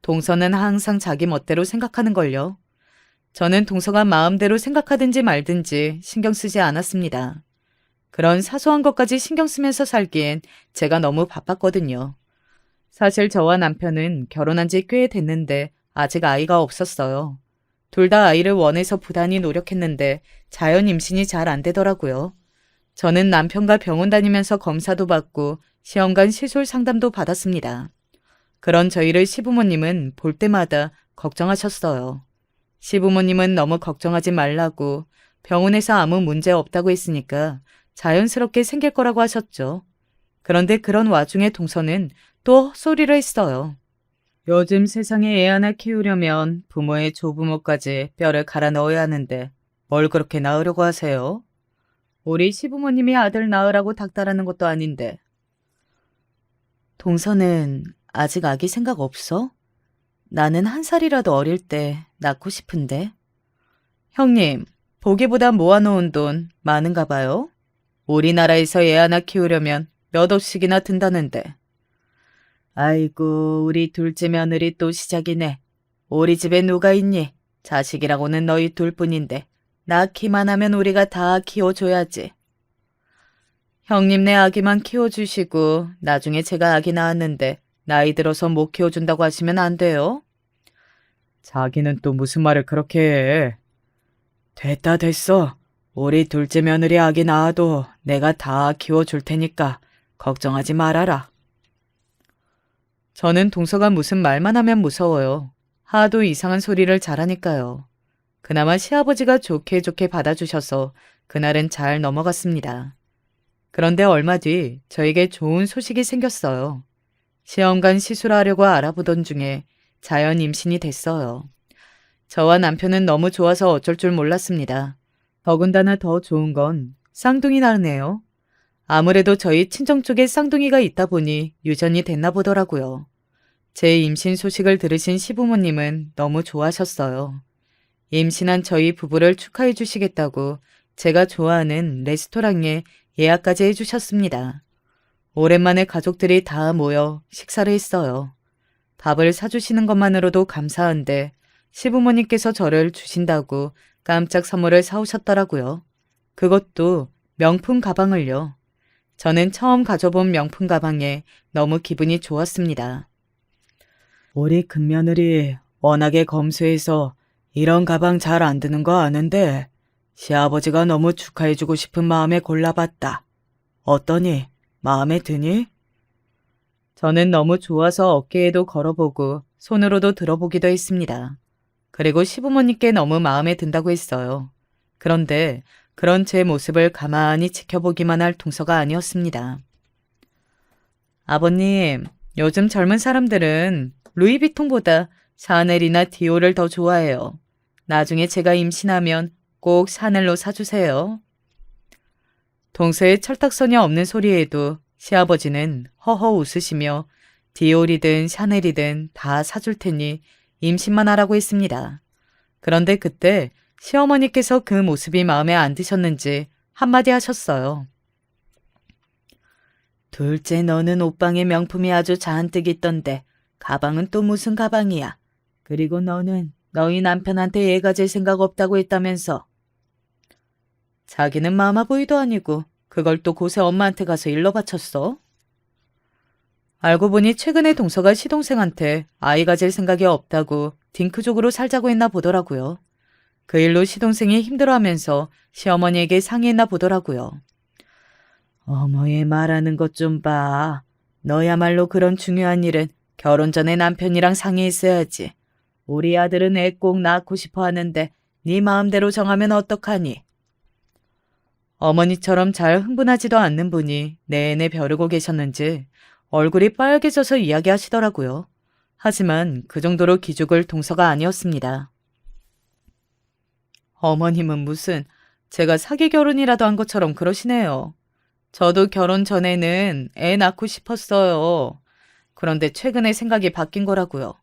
동서는 항상 자기 멋대로 생각하는걸요. 저는 동서가 마음대로 생각하든지 말든지 신경 쓰지 않았습니다. 그런 사소한 것까지 신경 쓰면서 살기엔 제가 너무 바빴거든요. 사실 저와 남편은 결혼한 지 꽤 됐는데 아직 아이가 없었어요. 둘 다 아이를 원해서 부단히 노력했는데 자연 임신이 잘 안 되더라고요. 저는 남편과 병원 다니면서 검사도 받고 시험관 시술 상담도 받았습니다. 그런 저희를 시부모님은 볼 때마다 걱정하셨어요. 시부모님은 너무 걱정하지 말라고 병원에서 아무 문제 없다고 했으니까 자연스럽게 생길 거라고 하셨죠. 그런데 그런 와중에 동서는 또 헛소리를 했어요. 요즘 세상에 애 하나 키우려면 부모의 조부모까지 뼈를 갈아 넣어야 하는데 뭘 그렇게 낳으려고 하세요? 우리 시부모님이 아들 낳으라고 닥달하는 것도 아닌데. 동서는 아직 아기 생각 없어? 나는 1살이라도 어릴 때 낳고 싶은데. 형님, 보기보다 모아놓은 돈 많은가 봐요? 우리나라에서 애 하나 키우려면 몇 억씩이나 든다는데. 아이고, 우리 둘째 며느리 또 시작이네. 우리 집에 누가 있니? 자식이라고는 너희 둘뿐인데 낳기만 하면 우리가 다 키워줘야지. 형님네 아기만 키워주시고 나중에 제가 아기 낳았는데 나이 들어서 못 키워준다고 하시면 안 돼요. 자기는 또 무슨 말을 그렇게 해. 됐다 됐어. 우리 둘째 며느리 아기 낳아도 내가 다 키워줄 테니까 걱정하지 말아라. 저는 동서가 무슨 말만 하면 무서워요. 하도 이상한 소리를 잘하니까요. 그나마 시아버지가 좋게 좋게 받아주셔서 그날은 잘 넘어갔습니다. 그런데 얼마 뒤 저에게 좋은 소식이 생겼어요. 시험관 시술하려고 알아보던 중에 자연 임신이 됐어요. 저와 남편은 너무 좋아서 어쩔 줄 몰랐습니다. 더군다나 더 좋은 건 쌍둥이 낳으네요. 아무래도 저희 친정 쪽에 쌍둥이가 있다 보니 유전이 됐나 보더라고요. 제 임신 소식을 들으신 시부모님은 너무 좋아하셨어요. 임신한 저희 부부를 축하해 주시겠다고 제가 좋아하는 레스토랑에 예약까지 해주셨습니다. 오랜만에 가족들이 다 모여 식사를 했어요. 밥을 사주시는 것만으로도 감사한데 시부모님께서 저를 주신다고 깜짝 선물을 사오셨더라고요. 그것도 명품 가방을요. 저는 처음 가져본 명품 가방에 너무 기분이 좋았습니다. 우리 큰며느리 워낙에 검소해서 이런 가방 잘 안 드는 거 아는데 시아버지가 너무 축하해주고 싶은 마음에 골라봤다. 어떠니? 마음에 드니? 저는 너무 좋아서 어깨에도 걸어보고 손으로도 들어보기도 했습니다. 그리고 시부모님께 너무 마음에 든다고 했어요. 그런데 그런 제 모습을 가만히 지켜보기만 할 동서가 아니었습니다. 아버님, 요즘 젊은 사람들은 루이비통보다 샤넬이나 디올을 더 좋아해요. 나중에 제가 임신하면 꼭 샤넬로 사주세요. 동서의 철딱서니 없는 소리에도 시아버지는 허허 웃으시며 디올이든 샤넬이든 다 사줄 테니 임신만 하라고 했습니다. 그런데 그때 시어머니께서 그 모습이 마음에 안 드셨는지 한마디 하셨어요. 둘째 너는 옷방에 명품이 아주 잔뜩 있던데 가방은 또 무슨 가방이야. 그리고 너는 너희 남편한테 애 가질 생각 없다고 했다면서. 자기는 마마보이도 아니고 그걸 또 고세 엄마한테 가서 일러 바쳤어. 알고 보니 최근에 동서가 시동생한테 아이 가질 생각이 없다고 딩크족으로 살자고 했나 보더라고요. 그 일로 시동생이 힘들어하면서 시어머니에게 상의했나 보더라고요. 어머의 말하는 것 좀 봐. 너야말로 그런 중요한 일은 결혼 전에 남편이랑 상의했어야지. 우리 아들은 애 꼭 낳고 싶어 하는데 네 마음대로 정하면 어떡하니? 어머니처럼 잘 흥분하지도 않는 분이 내내 벼르고 계셨는지 얼굴이 빨개져서 이야기하시더라고요. 하지만 그 정도로 기죽을 동서가 아니었습니다. 어머님은 무슨 제가 사기 결혼이라도 한 것처럼 그러시네요. 저도 결혼 전에는 애 낳고 싶었어요. 그런데 최근에 생각이 바뀐 거라고요.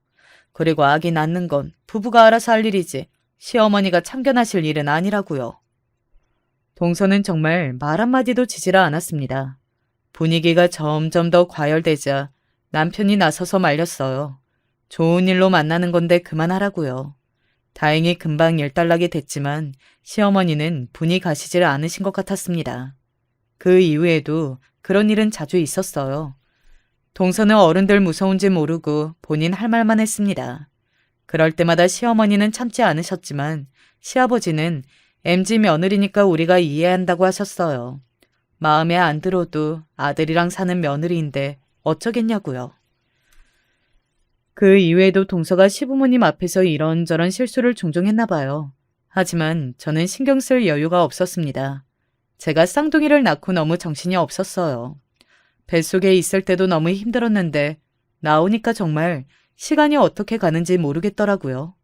그리고 아기 낳는 건 부부가 알아서 할 일이지 시어머니가 참견하실 일은 아니라고요. 동서는 정말 말 한마디도 지지를 않았습니다. 분위기가 점점 더 과열되자 남편이 나서서 말렸어요. 좋은 일로 만나는 건데 그만하라고요. 다행히 금방 일단락이 됐지만 시어머니는 분이 가시질 않으신 것 같았습니다. 그 이후에도 그런 일은 자주 있었어요. 동서는 어른들 무서운지 모르고 본인 할 말만 했습니다. 그럴 때마다 시어머니는 참지 않으셨지만 시아버지는 MZ 며느리니까 우리가 이해한다고 하셨어요. 마음에 안 들어도 아들이랑 사는 며느리인데 어쩌겠냐고요. 그 이후에도 동서가 시부모님 앞에서 이런저런 실수를 종종 했나 봐요. 하지만 저는 신경 쓸 여유가 없었습니다. 제가 쌍둥이를 낳고 너무 정신이 없었어요. 뱃속에 있을 때도 너무 힘들었는데 나오니까 정말 시간이 어떻게 가는지 모르겠더라고요.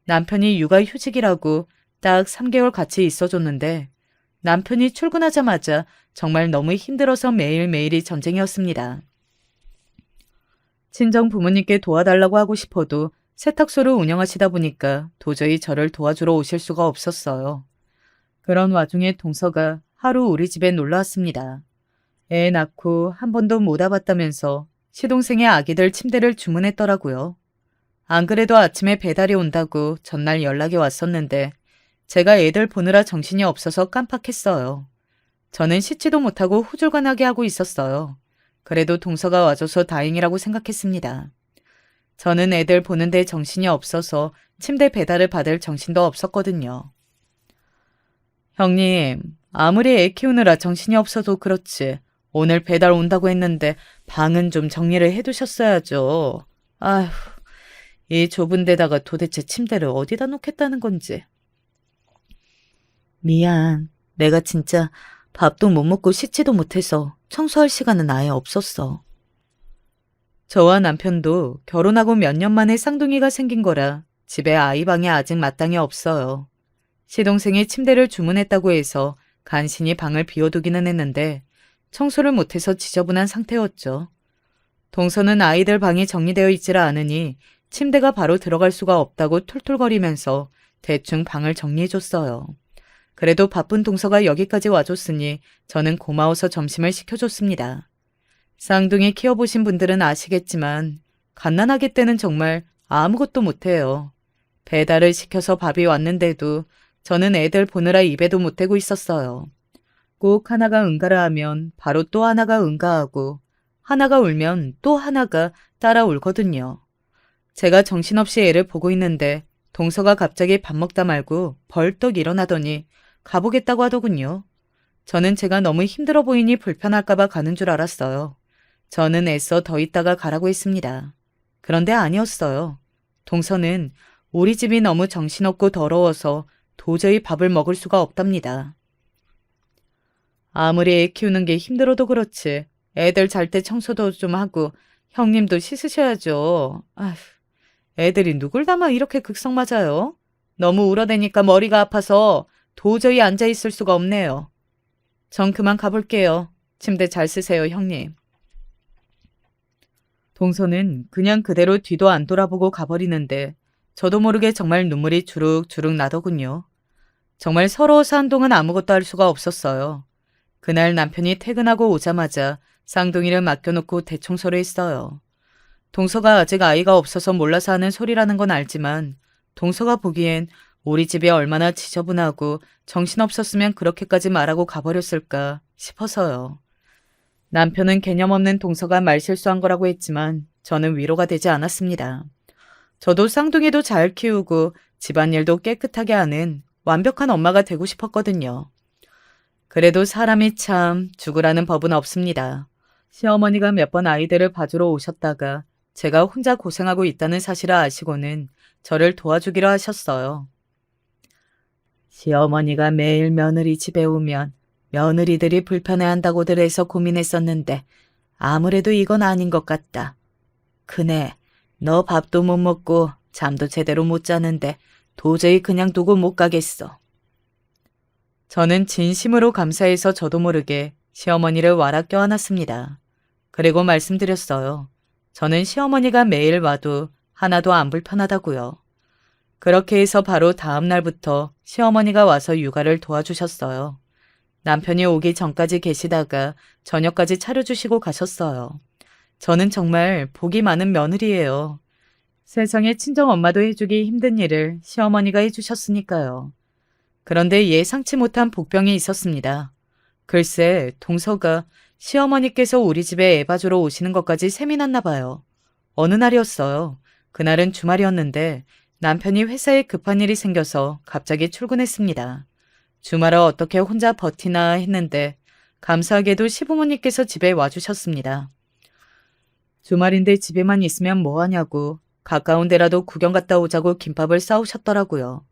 남편이 육아휴직이라고 딱 3개월 같이 있어줬는데 남편이 출근하자마자 정말 너무 힘들어서 매일매일이 전쟁이었습니다. 친정 부모님께 도와달라고 하고 싶어도 세탁소를 운영하시다 보니까 도저히 저를 도와주러 오실 수가 없었어요. 그런 와중에 동서가 하루 우리 집에 놀러 왔습니다. 애 낳고 한 번도 못 와봤다면서 시동생의 아기들 침대를 주문했더라고요. 안 그래도 아침에 배달이 온다고 전날 연락이 왔었는데 제가 애들 보느라 정신이 없어서 깜빡했어요. 저는 씻지도 못하고 후줄근하게 하고 있었어요. 그래도 동서가 와줘서 다행이라고 생각했습니다. 저는 애들 보는데 정신이 없어서 침대 배달을 받을 정신도 없었거든요. 형님, 아무리 애 키우느라 정신이 없어도 그렇지. 오늘 배달 온다고 했는데 방은 좀 정리를 해두셨어야죠. 아휴, 이 좁은 데다가 도대체 침대를 어디다 놓겠다는 건지. 미안. 내가 진짜 밥도 못 먹고 씻지도 못해서 청소할 시간은 아예 없었어. 저와 남편도 결혼하고 몇 년 만에 쌍둥이가 생긴 거라 집에 아이 방이 아직 마땅히 없어요. 시동생이 침대를 주문했다고 해서 간신히 방을 비워두기는 했는데 청소를 못해서 지저분한 상태였죠. 동서는 아이들 방이 정리되어 있지를 않으니 침대가 바로 들어갈 수가 없다고 툴툴거리면서 대충 방을 정리해줬어요. 그래도 바쁜 동서가 여기까지 와줬으니 저는 고마워서 점심을 시켜줬습니다. 쌍둥이 키워보신 분들은 아시겠지만 갓난아기 때는 정말 아무것도 못해요. 배달을 시켜서 밥이 왔는데도 저는 애들 보느라 입에도 못 대고 있었어요. 꼭 하나가 응가를 하면 바로 또 하나가 응가하고 하나가 울면 또 하나가 따라 울거든요. 제가 정신없이 애를 보고 있는데 동서가 갑자기 밥 먹다 말고 벌떡 일어나더니 가보겠다고 하더군요. 저는 제가 너무 힘들어 보이니 불편할까봐 가는 줄 알았어요. 저는 애써 더 있다가 가라고 했습니다. 그런데 아니었어요. 동서는 우리 집이 너무 정신없고 더러워서 도저히 밥을 먹을 수가 없답니다. 아무리 애 키우는 게 힘들어도 그렇지. 애들 잘 때 청소도 좀 하고 형님도 씻으셔야죠. 아휴, 애들이 누굴 닮아 이렇게 극성 맞아요? 너무 울어대니까 머리가 아파서 도저히 앉아있을 수가 없네요. 전 그만 가볼게요. 침대 잘 쓰세요, 형님. 동서는 그냥 그대로 뒤도 안 돌아보고 가버리는데 저도 모르게 정말 눈물이 주룩주룩 나더군요. 정말 서러워서 한동안 아무것도 할 수가 없었어요. 그날 남편이 퇴근하고 오자마자 쌍둥이를 맡겨놓고 대청소를 했어요. 동서가 아직 아이가 없어서 몰라서 하는 소리라는 건 알지만 동서가 보기엔 우리 집이 얼마나 지저분하고 정신없었으면 그렇게까지 말하고 가버렸을까 싶어서요. 남편은 개념 없는 동서가 말실수한 거라고 했지만 저는 위로가 되지 않았습니다. 저도 쌍둥이도 잘 키우고 집안일도 깨끗하게 하는 완벽한 엄마가 되고 싶었거든요. 그래도 사람이 참 죽으라는 법은 없습니다. 시어머니가 몇 번 아이들을 봐주러 오셨다가 제가 혼자 고생하고 있다는 사실을 아시고는 저를 도와주기로 하셨어요. 시어머니가 매일 며느리 집에 오면 며느리들이 불편해한다고들 해서 고민했었는데 아무래도 이건 아닌 것 같다. 그네, 너 밥도 못 먹고 잠도 제대로 못 자는데 도저히 그냥 두고 못 가겠어. 저는 진심으로 감사해서 저도 모르게 시어머니를 와라 껴안았습니다. 그리고 말씀드렸어요. 저는 시어머니가 매일 와도 하나도 안 불편하다고요. 그렇게 해서 바로 다음 날부터 시어머니가 와서 육아를 도와주셨어요. 남편이 오기 전까지 계시다가 저녁까지 차려주시고 가셨어요. 저는 정말 복이 많은 며느리예요. 세상에 친정엄마도 해주기 힘든 일을 시어머니가 해주셨으니까요. 그런데 예상치 못한 복병이 있었습니다. 글쎄, 동서가 시어머니께서 우리 집에 애 봐주러 오시는 것까지 셈이 났나 봐요. 어느 날이었어요. 그날은 주말이었는데 남편이 회사에 급한 일이 생겨서 갑자기 출근했습니다. 주말을 어떻게 혼자 버티나 했는데 감사하게도 시부모님께서 집에 와주셨습니다. 주말인데 집에만 있으면 뭐하냐고 가까운 데라도 구경 갔다 오자고 김밥을 싸우셨더라고요.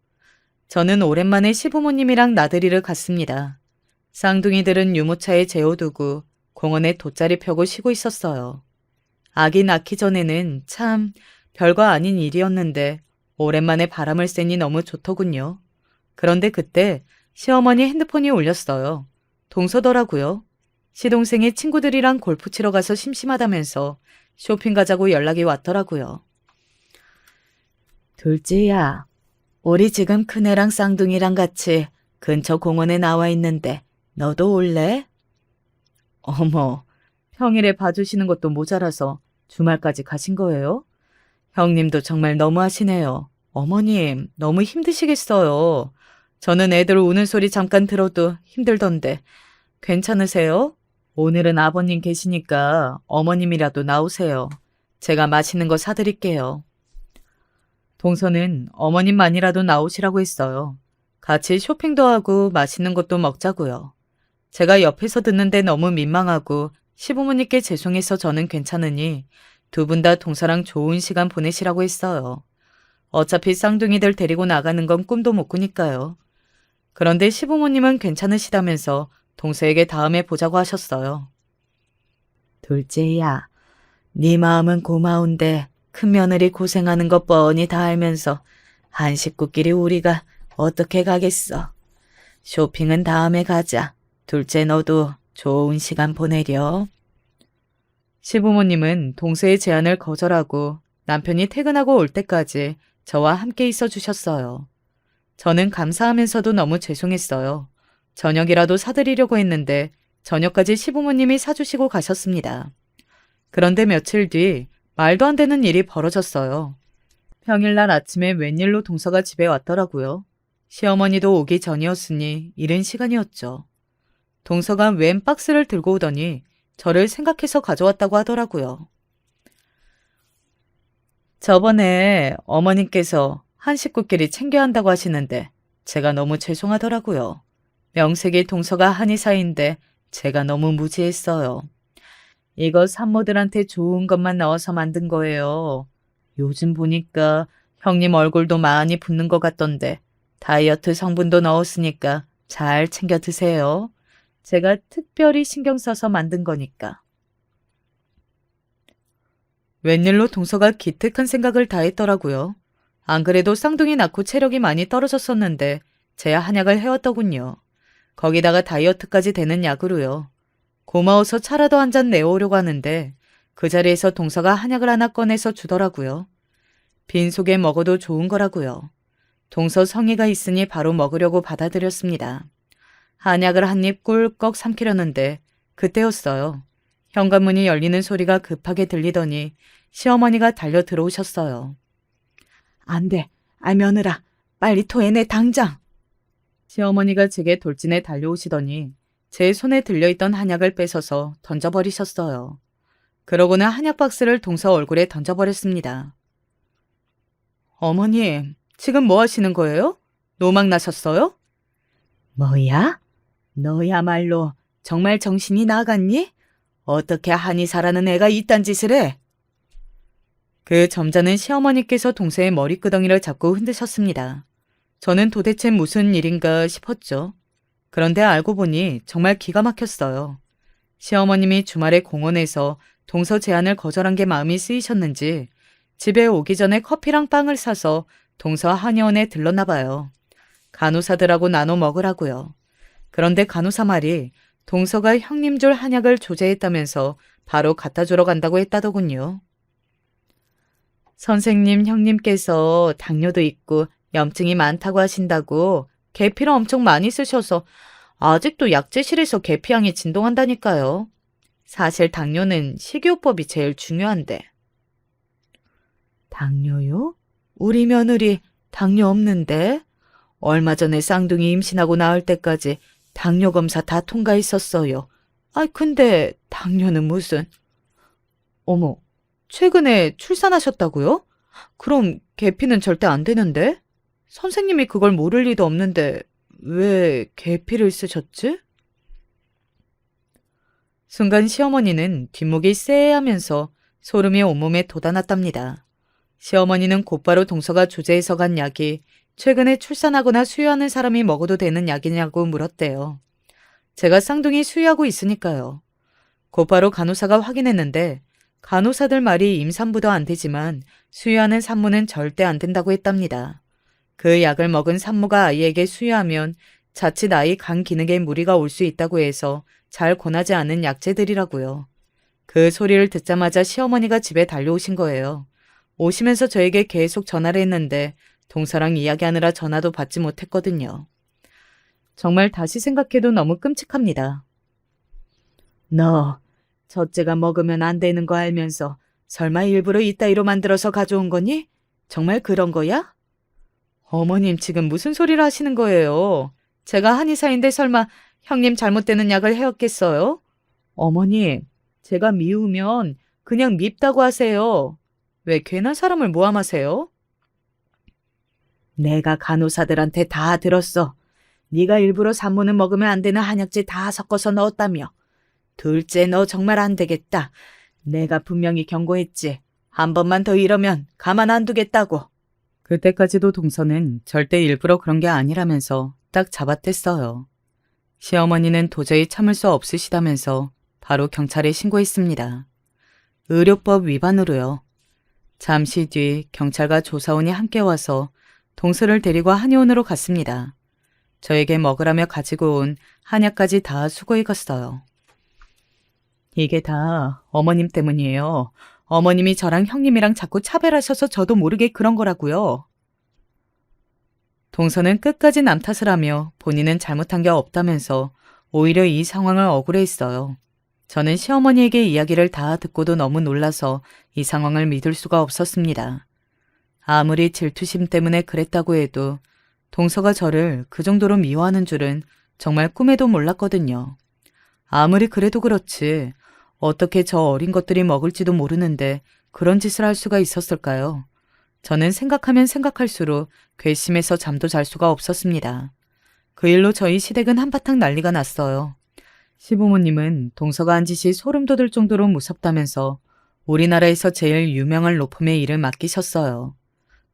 저는 오랜만에 시부모님이랑 나들이를 갔습니다. 쌍둥이들은 유모차에 재워두고 공원에 돗자리 펴고 쉬고 있었어요. 아기 낳기 전에는 참 별거 아닌 일이었는데 오랜만에 바람을 쐬니 너무 좋더군요. 그런데 그때 시어머니 핸드폰이 울렸어요. 동서더라고요. 시동생이 친구들이랑 골프 치러 가서 심심하다면서 쇼핑 가자고 연락이 왔더라고요. 둘째야, 우리 지금 큰애랑 쌍둥이랑 같이 근처 공원에 나와 있는데 너도 올래? 어머, 평일에 봐주시는 것도 모자라서 주말까지 가신 거예요? 형님도 정말 너무하시네요. 어머님, 너무 힘드시겠어요. 저는 애들 우는 소리 잠깐 들어도 힘들던데 괜찮으세요? 오늘은 아버님 계시니까 어머님이라도 나오세요. 제가 맛있는 거 사드릴게요. 동서는 어머님만이라도 나오시라고 했어요. 같이 쇼핑도 하고 맛있는 것도 먹자고요. 제가 옆에서 듣는데 너무 민망하고 시부모님께 죄송해서 저는 괜찮으니 두 분 다 동서랑 좋은 시간 보내시라고 했어요. 어차피 쌍둥이들 데리고 나가는 건 꿈도 못 꾸니까요. 그런데 시부모님은 괜찮으시다면서 동서에게 다음에 보자고 하셨어요. 둘째야, 네 마음은 고마운데 큰 며느리 고생하는 것 뻔히 다 알면서 한 식구끼리 우리가 어떻게 가겠어. 쇼핑은 다음에 가자. 둘째 너도 좋은 시간 보내렴. 시부모님은 동서의 제안을 거절하고 남편이 퇴근하고 올 때까지 저와 함께 있어 주셨어요. 저는 감사하면서도 너무 죄송했어요. 저녁이라도 사드리려고 했는데 저녁까지 시부모님이 사주시고 가셨습니다. 그런데 며칠 뒤 말도 안 되는 일이 벌어졌어요. 평일날 아침에 웬일로 동서가 집에 왔더라고요. 시어머니도 오기 전이었으니 이른 시간이었죠. 동서가 웬 박스를 들고 오더니 저를 생각해서 가져왔다고 하더라고요. 저번에 어머님께서 한 식구끼리 챙겨야 한다고 하시는데 제가 너무 죄송하더라고요. 명색이 동서가 한의사인데 제가 너무 무지했어요. 이거 산모들한테 좋은 것만 넣어서 만든 거예요. 요즘 보니까 형님 얼굴도 많이 붓는 것 같던데 다이어트 성분도 넣었으니까 잘 챙겨 드세요. 제가 특별히 신경 써서 만든 거니까. 웬일로 동서가 기특한 생각을 다 했더라고요. 안 그래도 쌍둥이 낳고 체력이 많이 떨어졌었는데 제야 한약을 해왔더군요. 거기다가 다이어트까지 되는 약으로요. 고마워서 차라도 한 잔 내오려고 하는데 그 자리에서 동서가 한약을 하나 꺼내서 주더라고요. 빈속에 먹어도 좋은 거라고요. 동서 성의가 있으니 바로 먹으려고 받아들였습니다. 한약을 한 입 꿀꺽 삼키려는데 그때였어요. 현관문이 열리는 소리가 급하게 들리더니 시어머니가 달려 들어오셨어요. 안 돼. 며느라. 빨리 토해내 당장. 시어머니가 제게 돌진해 달려오시더니 제 손에 들려있던 한약을 뺏어서 던져버리셨어요. 그러고는 한약 박스를 동서 얼굴에 던져버렸습니다. 어머니, 지금 뭐 하시는 거예요? 노막 나셨어요? 뭐야? 너야말로 정말 정신이 나갔니? 어떻게 한의사라는 애가 이딴 짓을 해? 그 점잖은 시어머니께서 동서의 머리끄덩이를 잡고 흔드셨습니다. 저는 도대체 무슨 일인가 싶었죠. 그런데 알고 보니 정말 기가 막혔어요. 시어머님이 주말에 공원에서 동서 제안을 거절한 게 마음이 쓰이셨는지 집에 오기 전에 커피랑 빵을 사서 동서 한의원에 들렀나 봐요. 간호사들하고 나눠 먹으라고요. 그런데 간호사 말이 동서가 형님 줄 한약을 조제했다면서 바로 갖다 주러 간다고 했다더군요. 선생님 형님께서 당뇨도 있고 염증이 많다고 하신다고 계피를 엄청 많이 쓰셔서 아직도 약재실에서 계피향이 진동한다니까요. 사실 당뇨는 식이요법이 제일 중요한데. 당뇨요? 우리 며느리 당뇨 없는데? 얼마 전에 쌍둥이 임신하고 나을 때까지 당뇨 검사 다 통과했었어요. 근데 당뇨는 무슨... 어머, 최근에 출산하셨다고요? 그럼 계피는 절대 안 되는데? 선생님이 그걸 모를 리도 없는데 왜 계피를 쓰셨지? 순간 시어머니는 뒷목이 쎄하면서 소름이 온몸에 돋아났답니다. 시어머니는 곧바로 동서가 조제해서 간 약이 최근에 출산하거나 수유하는 사람이 먹어도 되는 약이냐고 물었대요. 제가 쌍둥이 수유하고 있으니까요. 곧바로 간호사가 확인했는데 간호사들 말이 임산부도 안 되지만 수유하는 산모는 절대 안 된다고 했답니다. 그 약을 먹은 산모가 아이에게 수유하면 자칫 아이 간 기능에 무리가 올 수 있다고 해서 잘 권하지 않은 약재들이라고요. 그 소리를 듣자마자 시어머니가 집에 달려오신 거예요. 오시면서 저에게 계속 전화를 했는데 동서랑 이야기하느라 전화도 받지 못했거든요. 정말 다시 생각해도 너무 끔찍합니다. 너 첫째가 먹으면 안 되는 거 알면서 설마 일부러 이따위로 만들어서 가져온 거니? 정말 그런 거야? 어머님 지금 무슨 소리를 하시는 거예요? 제가 한의사인데 설마 형님 잘못되는 약을 해왔겠어요? 어머님, 제가 미우면 그냥 밉다고 하세요. 왜 괜한 사람을 모함하세요? 내가 간호사들한테 다 들었어. 네가 일부러 산모는 먹으면 안 되는 한약재 다 섞어서 넣었다며. 둘째 너 정말 안 되겠다. 내가 분명히 경고했지. 한 번만 더 이러면 가만 안 두겠다고. 그때까지도 동서는 절대 일부러 그런 게 아니라면서 딱 잡아댔어요. 시어머니는 도저히 참을 수 없으시다면서 바로 경찰에 신고했습니다. 의료법 위반으로요. 잠시 뒤 경찰과 조사원이 함께 와서 동서를 데리고 한의원으로 갔습니다. 저에게 먹으라며 가지고 온 한약까지 다 수거해 갔어요. 이게 다 어머님 때문이에요. 어머님이 저랑 형님이랑 자꾸 차별하셔서 저도 모르게 그런 거라고요. 동서는 끝까지 남 탓을 하며 본인은 잘못한 게 없다면서 오히려 이 상황을 억울해했어요. 저는 시어머니에게 이야기를 다 듣고도 너무 놀라서 이 상황을 믿을 수가 없었습니다. 아무리 질투심 때문에 그랬다고 해도 동서가 저를 그 정도로 미워하는 줄은 정말 꿈에도 몰랐거든요. 아무리 그래도 그렇지 어떻게 저 어린 것들이 먹을지도 모르는데 그런 짓을 할 수가 있었을까요? 저는 생각하면 생각할수록 괘씸해서 잠도 잘 수가 없었습니다. 그 일로 저희 시댁은 한바탕 난리가 났어요. 시부모님은 동서가 한 짓이 소름 돋을 정도로 무섭다면서 우리나라에서 제일 유명한 로펌의 일을 맡기셨어요.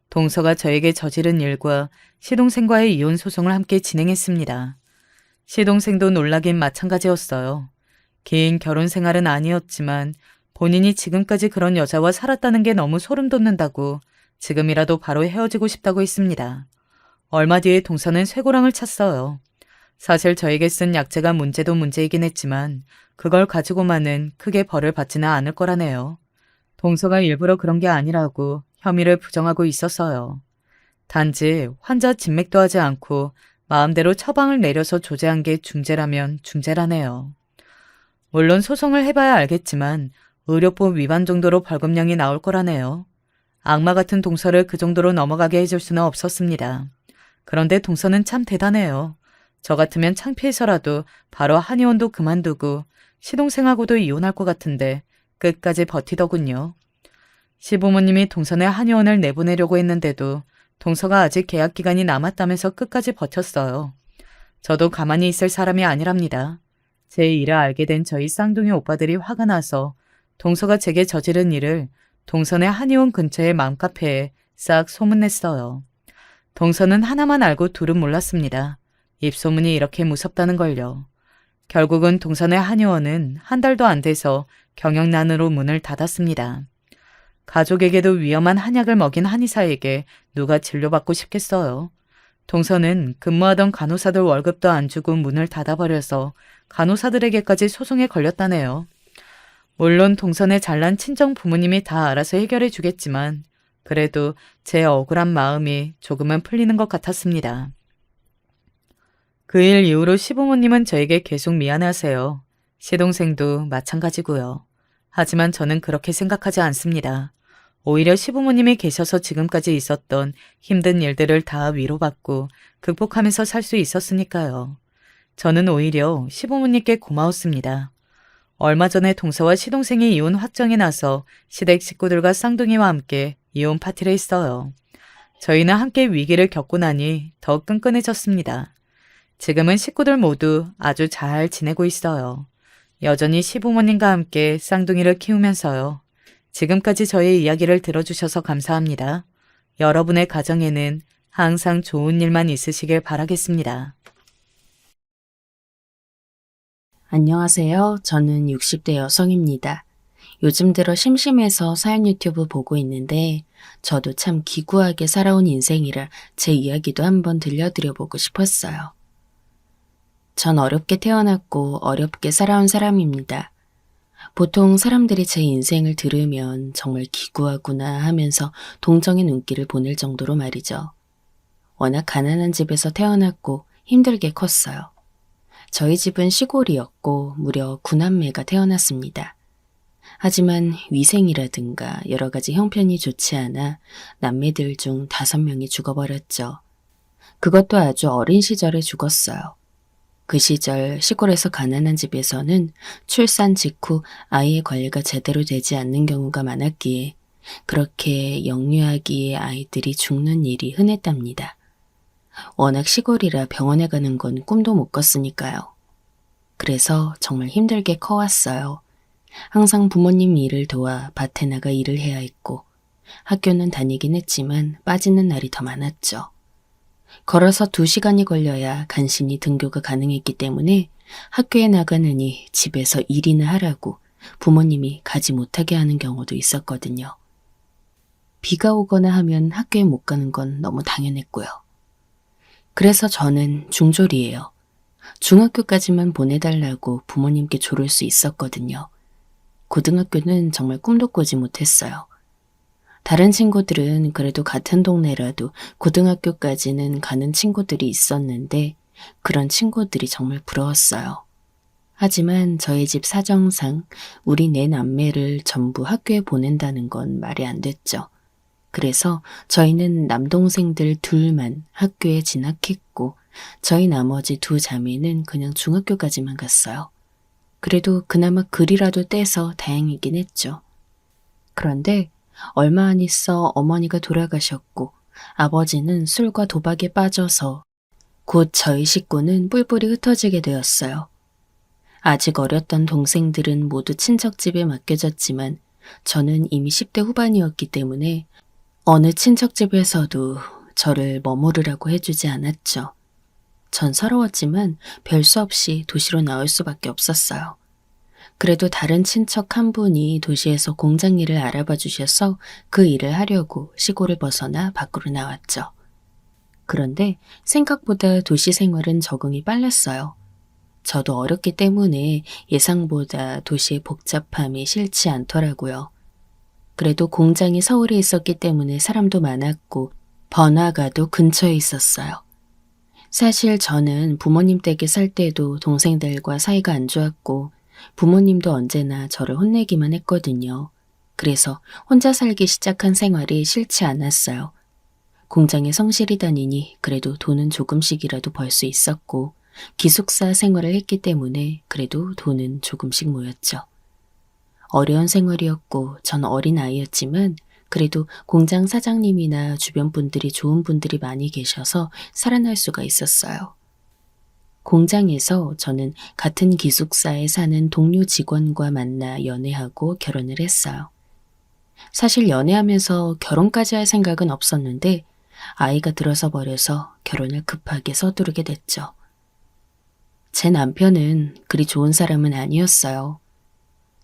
동서가 저에게 저지른 일과 시동생과의 이혼 소송을 함께 진행했습니다. 시동생도 놀라긴 마찬가지였어요. 긴 결혼 생활은 아니었지만 본인이 지금까지 그런 여자와 살았다는 게 너무 소름 돋는다고 지금이라도 바로 헤어지고 싶다고 했습니다. 얼마 뒤에 동서는 쇠고랑을 찼어요. 사실 저에게 쓴 약재가 문제도 문제이긴 했지만 그걸 가지고만은 크게 벌을 받지는 않을 거라네요. 동서가 일부러 그런 게 아니라고 혐의를 부정하고 있었어요. 단지 환자 진맥도 하지 않고 마음대로 처방을 내려서 조제한 게 중재라면 중재라네요. 물론 소송을 해봐야 알겠지만 의료법 위반 정도로 벌금량이 나올 거라네요. 악마 같은 동서를 그 정도로 넘어가게 해줄 수는 없었습니다. 그런데 동서는 참 대단해요. 저 같으면 창피해서라도 바로 한의원도 그만두고 시동생하고도 이혼할 것 같은데 끝까지 버티더군요. 시부모님이 동서네 한의원을 내보내려고 했는데도 동서가 아직 계약 기간이 남았다면서 끝까지 버텼어요. 저도 가만히 있을 사람이 아니랍니다. 제 일을 알게 된 저희 쌍둥이 오빠들이 화가 나서 동서가 제게 저지른 일을 동서네 한의원 근처의 맘카페에 싹 소문냈어요. 동서는 하나만 알고 둘은 몰랐습니다. 입소문이 이렇게 무섭다는 걸요. 결국은 동서네 한의원은 한 달도 안 돼서 경영난으로 문을 닫았습니다. 가족에게도 위험한 한약을 먹인 한의사에게 누가 진료받고 싶겠어요. 동서는 근무하던 간호사들 월급도 안 주고 문을 닫아버려서 간호사들에게까지 소송에 걸렸다네요. 물론 동선의 잘난 친정 부모님이 다 알아서 해결해 주겠지만 그래도 제 억울한 마음이 조금은 풀리는 것 같았습니다. 그 일 이후로 시부모님은 저에게 계속 미안해하세요. 시동생도 마찬가지고요. 하지만 저는 그렇게 생각하지 않습니다. 오히려 시부모님이 계셔서 지금까지 있었던 힘든 일들을 다 위로받고 극복하면서 살 수 있었으니까요. 저는 오히려 시부모님께 고마웠습니다. 얼마 전에 동서와 시동생이 이혼 확정이 나서 시댁 식구들과 쌍둥이와 함께 이혼 파티를 했어요. 저희는 함께 위기를 겪고 나니 더 끈끈해졌습니다. 지금은 식구들 모두 아주 잘 지내고 있어요. 여전히 시부모님과 함께 쌍둥이를 키우면서요. 지금까지 저의 이야기를 들어주셔서 감사합니다. 여러분의 가정에는 항상 좋은 일만 있으시길 바라겠습니다. 안녕하세요. 저는 60대 여성입니다. 요즘 들어 심심해서 사연 유튜브 보고 있는데 저도 참 기구하게 살아온 인생이라 제 이야기도 한번 들려드려보고 싶었어요. 전 어렵게 태어났고 어렵게 살아온 사람입니다. 보통 사람들이 제 인생을 들으면 정말 기구하구나 하면서 동정의 눈길을 보낼 정도로 말이죠. 워낙 가난한 집에서 태어났고 힘들게 컸어요. 저희 집은 시골이었고 무려 9남매가 태어났습니다. 하지만 위생이라든가 여러 가지 형편이 좋지 않아 남매들 중 5명이 죽어버렸죠. 그것도 아주 어린 시절에 죽었어요. 그 시절 시골에서 가난한 집에서는 출산 직후 아이의 관리가 제대로 되지 않는 경우가 많았기에 그렇게 영유아기의 아이들이 죽는 일이 흔했답니다. 워낙 시골이라 병원에 가는 건 꿈도 못 꿨으니까요. 그래서 정말 힘들게 커왔어요. 항상 부모님 일을 도와 밭에 나가 일을 해야 했고 학교는 다니긴 했지만 빠지는 날이 더 많았죠. 걸어서 2시간이 걸려야 간신히 등교가 가능했기 때문에 학교에 나가느니 집에서 일이나 하라고 부모님이 가지 못하게 하는 경우도 있었거든요. 비가 오거나 하면 학교에 못 가는 건 너무 당연했고요. 그래서 저는 중졸이에요. 중학교까지만 보내달라고 부모님께 조를 수 있었거든요. 고등학교는 정말 꿈도 꾸지 못했어요. 다른 친구들은 그래도 같은 동네라도 고등학교까지는 가는 친구들이 있었는데 그런 친구들이 정말 부러웠어요. 하지만 저희 집 사정상 우리 4남매를 전부 학교에 보낸다는 건 말이 안 됐죠. 그래서 저희는 남동생들 둘만 학교에 진학했고 저희 나머지 2자매는 그냥 중학교까지만 갔어요. 그래도 그나마 글이라도 떼서 다행이긴 했죠. 그런데 얼마 안 있어 어머니가 돌아가셨고 아버지는 술과 도박에 빠져서 곧 저희 식구는 뿔뿔이 흩어지게 되었어요. 아직 어렸던 동생들은 모두 친척집에 맡겨졌지만 저는 이미 10대 후반이었기 때문에 어느 친척집에서도 저를 머무르라고 해주지 않았죠. 전 서러웠지만 별 수 없이 도시로 나올 수밖에 없었어요. 그래도 다른 친척 한 분이 도시에서 공장 일을 알아봐 주셔서 그 일을 하려고 시골을 벗어나 밖으로 나왔죠. 그런데 생각보다 도시 생활은 적응이 빨랐어요. 저도 어렸기 때문에 예상보다 도시의 복잡함이 싫지 않더라고요. 그래도 공장이 서울에 있었기 때문에 사람도 많았고 번화가도 근처에 있었어요. 사실 저는 부모님 댁에 살 때도 동생들과 사이가 안 좋았고 부모님도 언제나 저를 혼내기만 했거든요. 그래서 혼자 살기 시작한 생활이 싫지 않았어요. 공장에 성실히 다니니 그래도 돈은 조금씩이라도 벌 수 있었고 기숙사 생활을 했기 때문에 그래도 돈은 조금씩 모였죠. 어려운 생활이었고 전 어린 아이였지만 그래도 공장 사장님이나 주변 분들이 좋은 분들이 많이 계셔서 살아날 수가 있었어요. 공장에서 저는 같은 기숙사에 사는 동료 직원과 만나 연애하고 결혼을 했어요. 사실 연애하면서 결혼까지 할 생각은 없었는데 아이가 들어서 버려서 결혼을 급하게 서두르게 됐죠. 제 남편은 그리 좋은 사람은 아니었어요.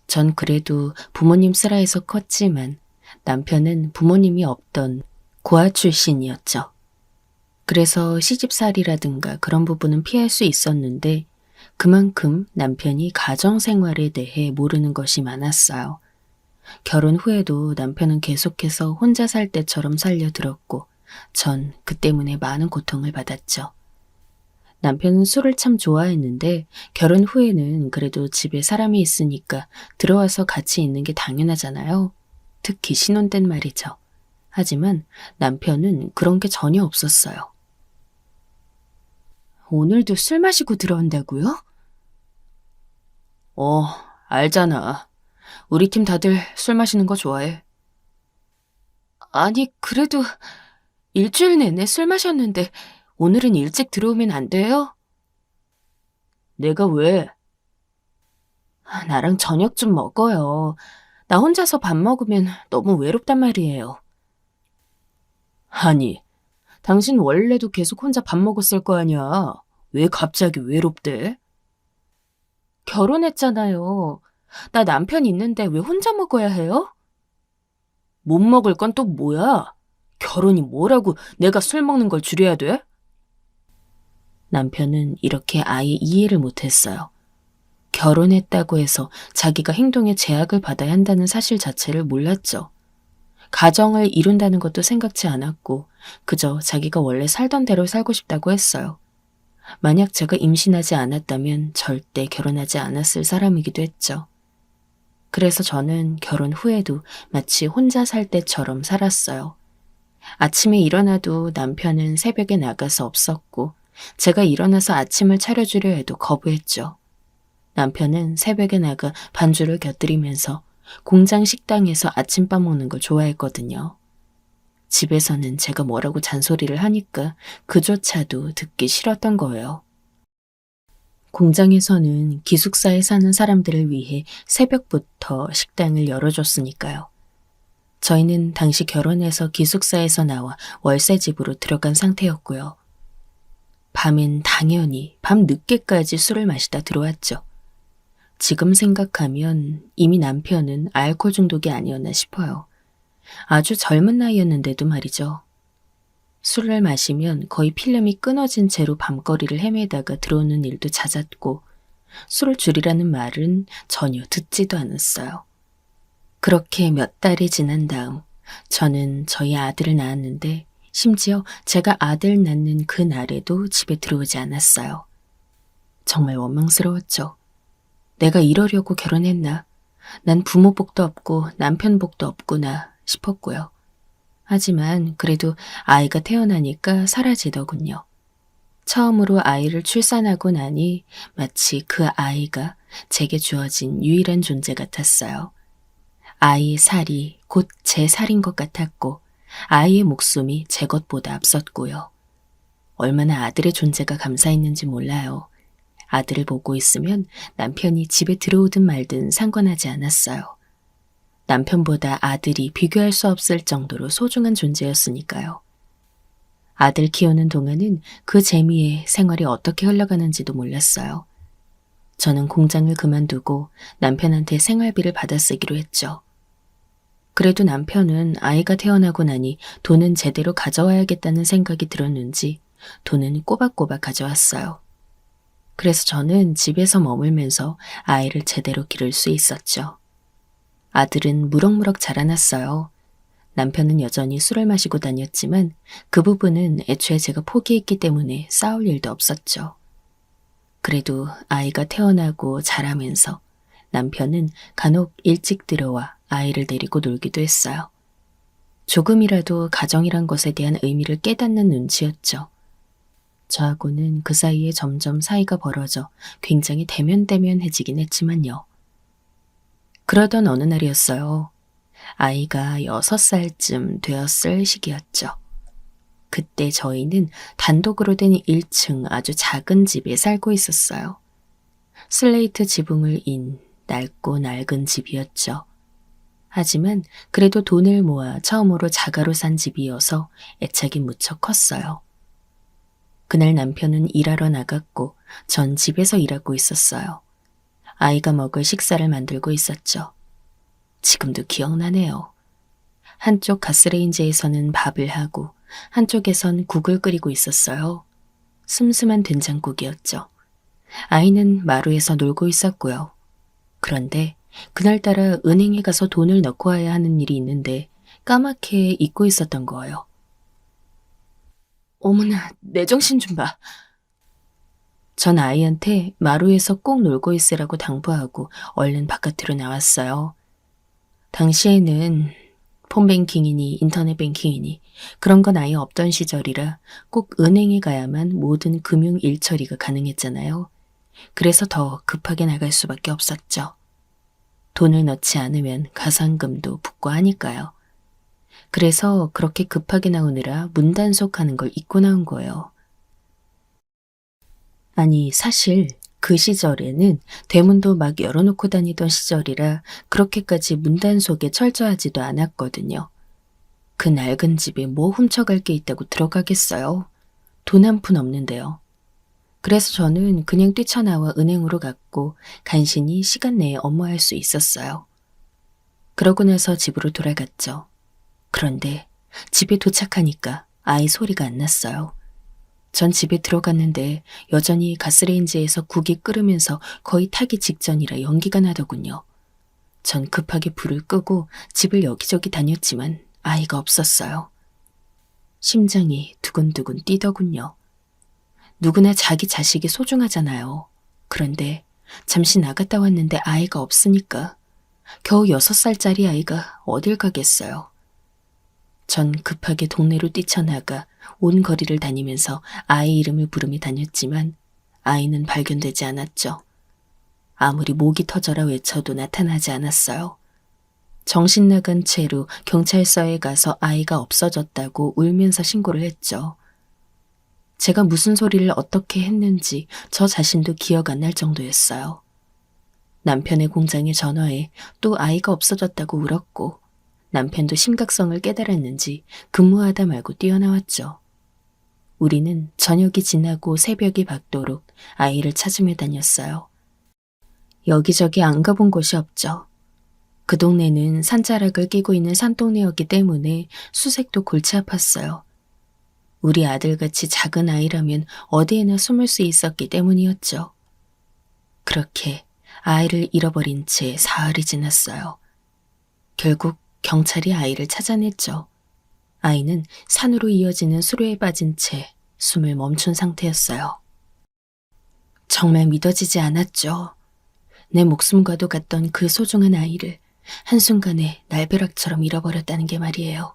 전 그래도 부모님 슬하에서 컸지만 남편은 부모님이 없던 고아 출신이었죠. 그래서 시집살이라든가 그런 부분은 피할 수 있었는데 그만큼 남편이 가정생활에 대해 모르는 것이 많았어요. 결혼 후에도 남편은 계속해서 혼자 살 때처럼 살려들었고 전 그 때문에 많은 고통을 받았죠. 남편은 술을 참 좋아했는데 결혼 후에는 그래도 집에 사람이 있으니까 들어와서 같이 있는 게 당연하잖아요. 특히 신혼 땐 말이죠. 하지만 남편은 그런 게 전혀 없었어요. 오늘도 술 마시고 들어온다고요? 알잖아. 우리 팀 다들 술 마시는 거 좋아해. 아니, 그래도 일주일 내내 술 마셨는데 오늘은 일찍 들어오면 안 돼요? 내가 왜? 나랑 저녁 좀 먹어요. 나 혼자서 밥 먹으면 너무 외롭단 말이에요. 아니, 당신 원래도 계속 혼자 밥 먹었을 거 아니야. 왜 갑자기 외롭대? 결혼했잖아요. 나 남편 있는데 왜 혼자 먹어야 해요? 못 먹을 건 또 뭐야? 결혼이 뭐라고 내가 술 먹는 걸 줄여야 돼? 남편은 이렇게 아예 이해를 못했어요. 결혼했다고 해서 자기가 행동에 제약을 받아야 한다는 사실 자체를 몰랐죠. 가정을 이룬다는 것도 생각지 않았고 그저 자기가 원래 살던 대로 살고 싶다고 했어요. 만약 제가 임신하지 않았다면 절대 결혼하지 않았을 사람이기도 했죠. 그래서 저는 결혼 후에도 마치 혼자 살 때처럼 살았어요. 아침에 일어나도 남편은 새벽에 나가서 없었고 제가 일어나서 아침을 차려주려 해도 거부했죠. 남편은 새벽에 나가 반주를 곁들이면서 공장 식당에서 아침밥 먹는 걸 좋아했거든요. 집에서는 제가 뭐라고 잔소리를 하니까 그조차도 듣기 싫었던 거예요. 공장에서는 기숙사에 사는 사람들을 위해 새벽부터 식당을 열어줬으니까요. 저희는 당시 결혼해서 기숙사에서 나와 월세집으로 들어간 상태였고요. 밤엔 당연히 밤 늦게까지 술을 마시다 들어왔죠. 지금 생각하면 이미 남편은 알코올 중독이 아니었나 싶어요. 아주 젊은 나이였는데도 말이죠. 술을 마시면 거의 필름이 끊어진 채로 밤거리를 헤매다가 들어오는 일도 잦았고 술을 줄이라는 말은 전혀 듣지도 않았어요. 그렇게 몇 달이 지난 다음 저는 저희 아들을 낳았는데 심지어 제가 아들 낳는 그 날에도 집에 들어오지 않았어요. 정말 원망스러웠죠. 내가 이러려고 결혼했나? 난 부모 복도 없고 남편 복도 없구나 싶었고요. 하지만 그래도 아이가 태어나니까 사라지더군요. 처음으로 아이를 출산하고 나니 마치 그 아이가 제게 주어진 유일한 존재 같았어요. 아이의 살이 곧 제 살인 것 같았고 아이의 목숨이 제 것보다 앞섰고요. 얼마나 아들의 존재가 감사했는지 몰라요. 아들을 보고 있으면 남편이 집에 들어오든 말든 상관하지 않았어요. 남편보다 아들이 비교할 수 없을 정도로 소중한 존재였으니까요. 아들 키우는 동안은 그 재미에 생활이 어떻게 흘러가는지도 몰랐어요. 저는 공장을 그만두고 남편한테 생활비를 받아쓰기로 했죠. 그래도 남편은 아이가 태어나고 나니 돈은 제대로 가져와야겠다는 생각이 들었는지 돈은 꼬박꼬박 가져왔어요. 그래서 저는 집에서 머물면서 아이를 제대로 기를 수 있었죠. 아들은 무럭무럭 자라났어요. 남편은 여전히 술을 마시고 다녔지만 그 부분은 애초에 제가 포기했기 때문에 싸울 일도 없었죠. 그래도 아이가 태어나고 자라면서 남편은 간혹 일찍 들어와 아이를 데리고 놀기도 했어요. 조금이라도 가정이란 것에 대한 의미를 깨닫는 눈치였죠. 저하고는 그 사이에 점점 사이가 벌어져 굉장히 대면대면해지긴 했지만요. 그러던 어느 날이었어요. 아이가 6살쯤 되었을 시기였죠. 그때 저희는 단독으로 된 1층 아주 작은 집에 살고 있었어요. 슬레이트 지붕을 인 낡고 낡은 집이었죠. 하지만 그래도 돈을 모아 처음으로 자가로 산 집이어서 애착이 무척 컸어요. 그날 남편은 일하러 나갔고 전 집에서 일하고 있었어요. 아이가 먹을 식사를 만들고 있었죠. 지금도 기억나네요. 한쪽 가스레인지에서는 밥을 하고 한쪽에선 국을 끓이고 있었어요. 슴슴한 된장국이었죠. 아이는 마루에서 놀고 있었고요. 그런데 그날따라 은행에 가서 돈을 넣고 와야 하는 일이 있는데 까맣게 잊고 있었던 거예요. 어머나, 내 정신 좀 봐. 전 아이한테 마루에서 꼭 놀고 있으라고 당부하고 얼른 바깥으로 나왔어요. 당시에는 폰뱅킹이니 인터넷 뱅킹이니 그런 건 아예 없던 시절이라 꼭 은행에 가야만 모든 금융 일처리가 가능했잖아요. 그래서 더 급하게 나갈 수밖에 없었죠. 돈을 넣지 않으면 가상금도 붙고 하니까요. 그래서 그렇게 급하게 나오느라 문단속하는 걸 잊고 나온 거예요. 아니, 사실 그 시절에는 대문도 막 열어놓고 다니던 시절이라 그렇게까지 문단속에 철저하지도 않았거든요. 그 낡은 집에 뭐 훔쳐갈 게 있다고 들어가겠어요? 돈 한 푼 없는데요. 그래서 저는 그냥 뛰쳐나와 은행으로 갔고 간신히 시간 내에 업무할 수 있었어요. 그러고 나서 집으로 돌아갔죠. 그런데 집에 도착하니까 아이 소리가 안 났어요. 전 집에 들어갔는데 여전히 가스레인지에서 국이 끓으면서 거의 타기 직전이라 연기가 나더군요. 전 급하게 불을 끄고 집을 여기저기 다녔지만 아이가 없었어요. 심장이 두근두근 뛰더군요. 누구나 자기 자식이 소중하잖아요. 그런데 잠시 나갔다 왔는데 아이가 없으니까 겨우 6살짜리 아이가 어딜 가겠어요. 전 급하게 동네로 뛰쳐나가 온 거리를 다니면서 아이 이름을 부르며 다녔지만 아이는 발견되지 않았죠. 아무리 목이 터져라 외쳐도 나타나지 않았어요. 정신 나간 채로 경찰서에 가서 아이가 없어졌다고 울면서 신고를 했죠. 제가 무슨 소리를 어떻게 했는지 저 자신도 기억 안 날 정도였어요. 남편의 공장에 전화해 또 아이가 없어졌다고 울었고 남편도 심각성을 깨달았는지 근무하다 말고 뛰어나왔죠. 우리는 저녁이 지나고 새벽이 밝도록 아이를 찾으며 다녔어요. 여기저기 안 가본 곳이 없죠. 그 동네는 산자락을 끼고 있는 산동네였기 때문에 수색도 골치 아팠어요. 우리 아들같이 작은 아이라면 어디에나 숨을 수 있었기 때문이었죠. 그렇게 아이를 잃어버린 채 사흘이 지났어요. 결국 경찰이 아이를 찾아냈죠. 아이는 산으로 이어지는 수로에 빠진 채 숨을 멈춘 상태였어요. 정말 믿어지지 않았죠. 내 목숨과도 같던 그 소중한 아이를 한순간에 날벼락처럼 잃어버렸다는 게 말이에요.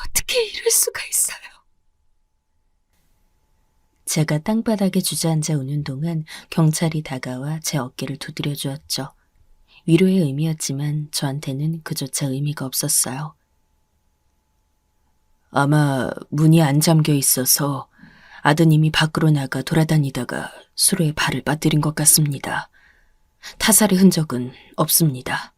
어떻게 이럴 수가 있어요. 제가 땅바닥에 주저앉아 우는 동안 경찰이 다가와 제 어깨를 두드려 주었죠. 위로의 의미였지만 저한테는 그조차 의미가 없었어요. 아마 문이 안 잠겨 있어서 아드님이 밖으로 나가 돌아다니다가 수로에 발을 빠뜨린 것 같습니다. 타살의 흔적은 없습니다.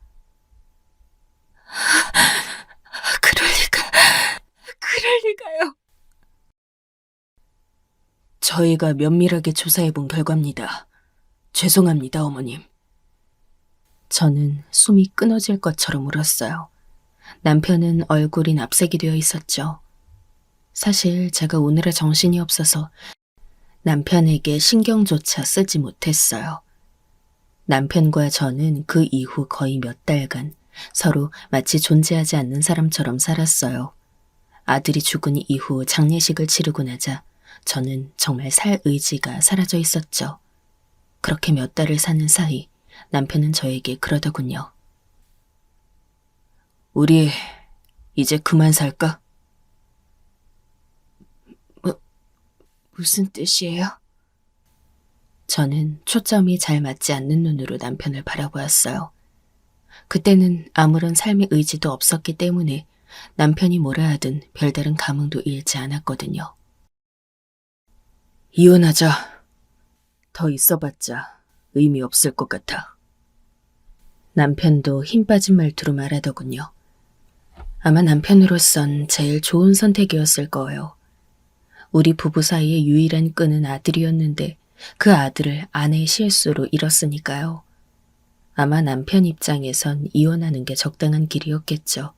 그럴 리가요. 저희가 면밀하게 조사해본 결과입니다. 죄송합니다, 어머님. 저는 숨이 끊어질 것처럼 울었어요. 남편은 얼굴이 납색이 되어 있었죠. 사실 제가 오늘의 정신이 없어서 남편에게 신경조차 쓰지 못했어요. 남편과 저는 그 이후 거의 몇 달간 서로 마치 존재하지 않는 사람처럼 살았어요. 아들이 죽은 이후 장례식을 치르고 나자 저는 정말 살 의지가 사라져 있었죠. 그렇게 몇 달을 사는 사이 남편은 저에게 그러더군요. 우리 이제 그만 살까? 무슨 뜻이에요? 저는 초점이 잘 맞지 않는 눈으로 남편을 바라보았어요. 그때는 아무런 삶의 의지도 없었기 때문에 남편이 뭐라 하든 별다른 감흥도 잃지 않았거든요. 이혼하자. 더 있어봤자 의미 없을 것 같아. 남편도 힘 빠진 말투로 말하더군요. 아마 남편으로선 제일 좋은 선택이었을 거예요. 우리 부부 사이의 유일한 끈은 아들이었는데 그 아들을 아내의 실수로 잃었으니까요. 아마 남편 입장에선 이혼하는 게 적당한 길이었겠죠.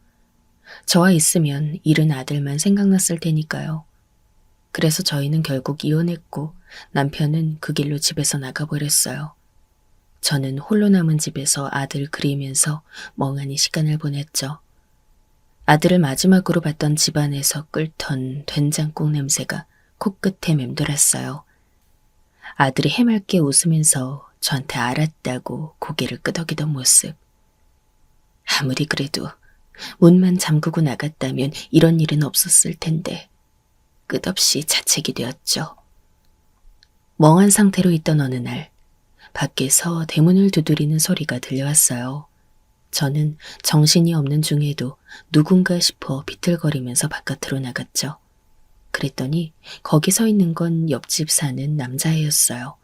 저와 있으면 잃은 아들만 생각났을 테니까요. 그래서 저희는 결국 이혼했고 남편은 그 길로 집에서 나가버렸어요. 저는 홀로 남은 집에서 아들 그리면서 멍하니 시간을 보냈죠. 아들을 마지막으로 봤던 집안에서 끓던 된장국 냄새가 코끝에 맴돌았어요. 아들이 해맑게 웃으면서 저한테 알았다고 고개를 끄덕이던 모습. 아무리 그래도 문만 잠그고 나갔다면 이런 일은 없었을 텐데 끝없이 자책이 되었죠. 멍한 상태로 있던 어느 날 밖에서 대문을 두드리는 소리가 들려왔어요. 저는 정신이 없는 중에도 누군가 싶어 비틀거리면서 바깥으로 나갔죠. 그랬더니 거기 서 있는 건 옆집 사는 남자애였어요.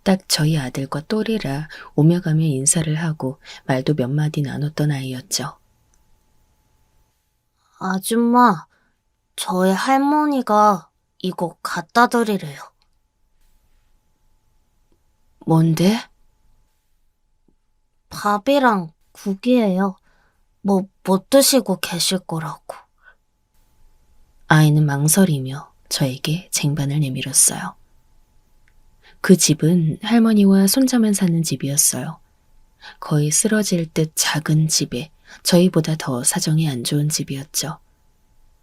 딱 저희 아들과 또래라 오며 가며 인사를 하고 말도 몇 마디 나눴던 아이였죠. 아줌마, 저희 할머니가 이거 갖다 드리래요. 뭔데? 밥이랑 국이에요. 못 드시고 계실 거라고. 아이는 망설이며 저에게 쟁반을 내밀었어요. 그 집은 할머니와 손자만 사는 집이었어요. 거의 쓰러질 듯 작은 집에 저희보다 더 사정이 안 좋은 집이었죠.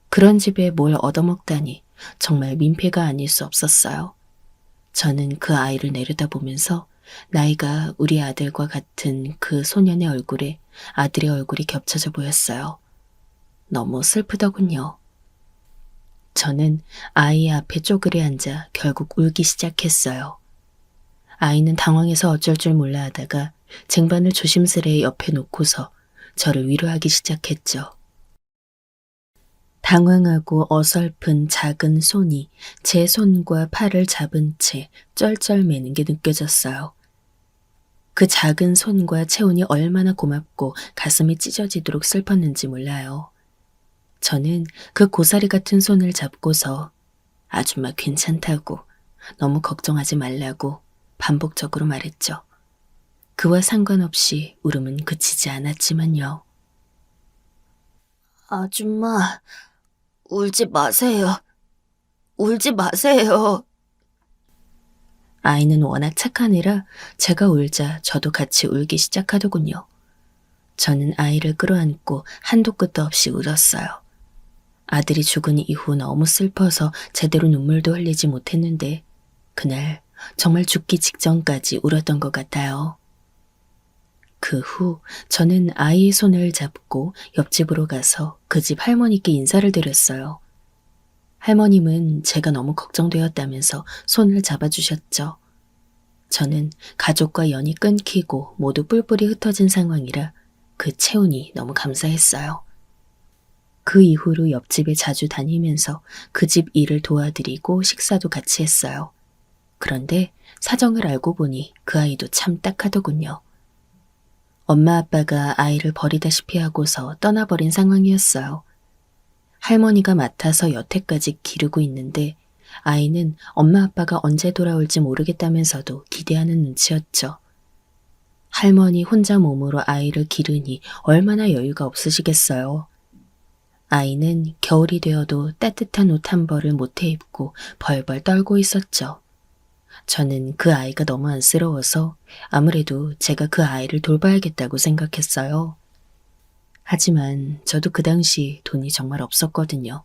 그런 집에 뭘 얻어먹다니 정말 민폐가 아닐 수 없었어요. 저는 그 아이를 내려다보면서 나이가 우리 아들과 같은 그 소년의 얼굴에 아들의 얼굴이 겹쳐져 보였어요. 너무 슬프더군요. 저는 아이 앞에 쪼그려 앉아 결국 울기 시작했어요. 아이는 당황해서 어쩔 줄 몰라 하다가 쟁반을 조심스레 옆에 놓고서 저를 위로하기 시작했죠. 당황하고 어설픈 작은 손이 제 손과 팔을 잡은 채 쩔쩔매는 게 느껴졌어요. 그 작은 손과 체온이 얼마나 고맙고 가슴이 찢어지도록 슬펐는지 몰라요. 저는 그 고사리 같은 손을 잡고서 아줌마 괜찮다고, 너무 걱정하지 말라고 반복적으로 말했죠. 그와 상관없이 울음은 그치지 않았지만요. 아줌마, 울지 마세요. 울지 마세요. 아이는 워낙 착한 애라 제가 울자 저도 같이 울기 시작하더군요. 저는 아이를 끌어안고 한도 끝도 없이 울었어요. 아들이 죽은 이후 너무 슬퍼서 제대로 눈물도 흘리지 못했는데 그날 정말 죽기 직전까지 울었던 것 같아요. 그 후 저는 아이의 손을 잡고 옆집으로 가서 그 집 할머니께 인사를 드렸어요. 할머님은 제가 너무 걱정되었다면서 손을 잡아주셨죠. 저는 가족과 연이 끊기고 모두 뿔뿔이 흩어진 상황이라 그 체온이 너무 감사했어요. 그 이후로 옆집에 자주 다니면서 그 집 일을 도와드리고 식사도 같이 했어요. 그런데 사정을 알고 보니 그 아이도 참 딱하더군요. 엄마 아빠가 아이를 버리다시피 하고서 떠나버린 상황이었어요. 할머니가 맡아서 여태까지 기르고 있는데 아이는 엄마 아빠가 언제 돌아올지 모르겠다면서도 기대하는 눈치였죠. 할머니 혼자 몸으로 아이를 기르니 얼마나 여유가 없으시겠어요. 아이는 겨울이 되어도 따뜻한 옷 한 벌을 못해 입고 벌벌 떨고 있었죠. 저는 그 아이가 너무 안쓰러워서 아무래도 제가 그 아이를 돌봐야겠다고 생각했어요. 하지만 저도 그 당시 돈이 정말 없었거든요.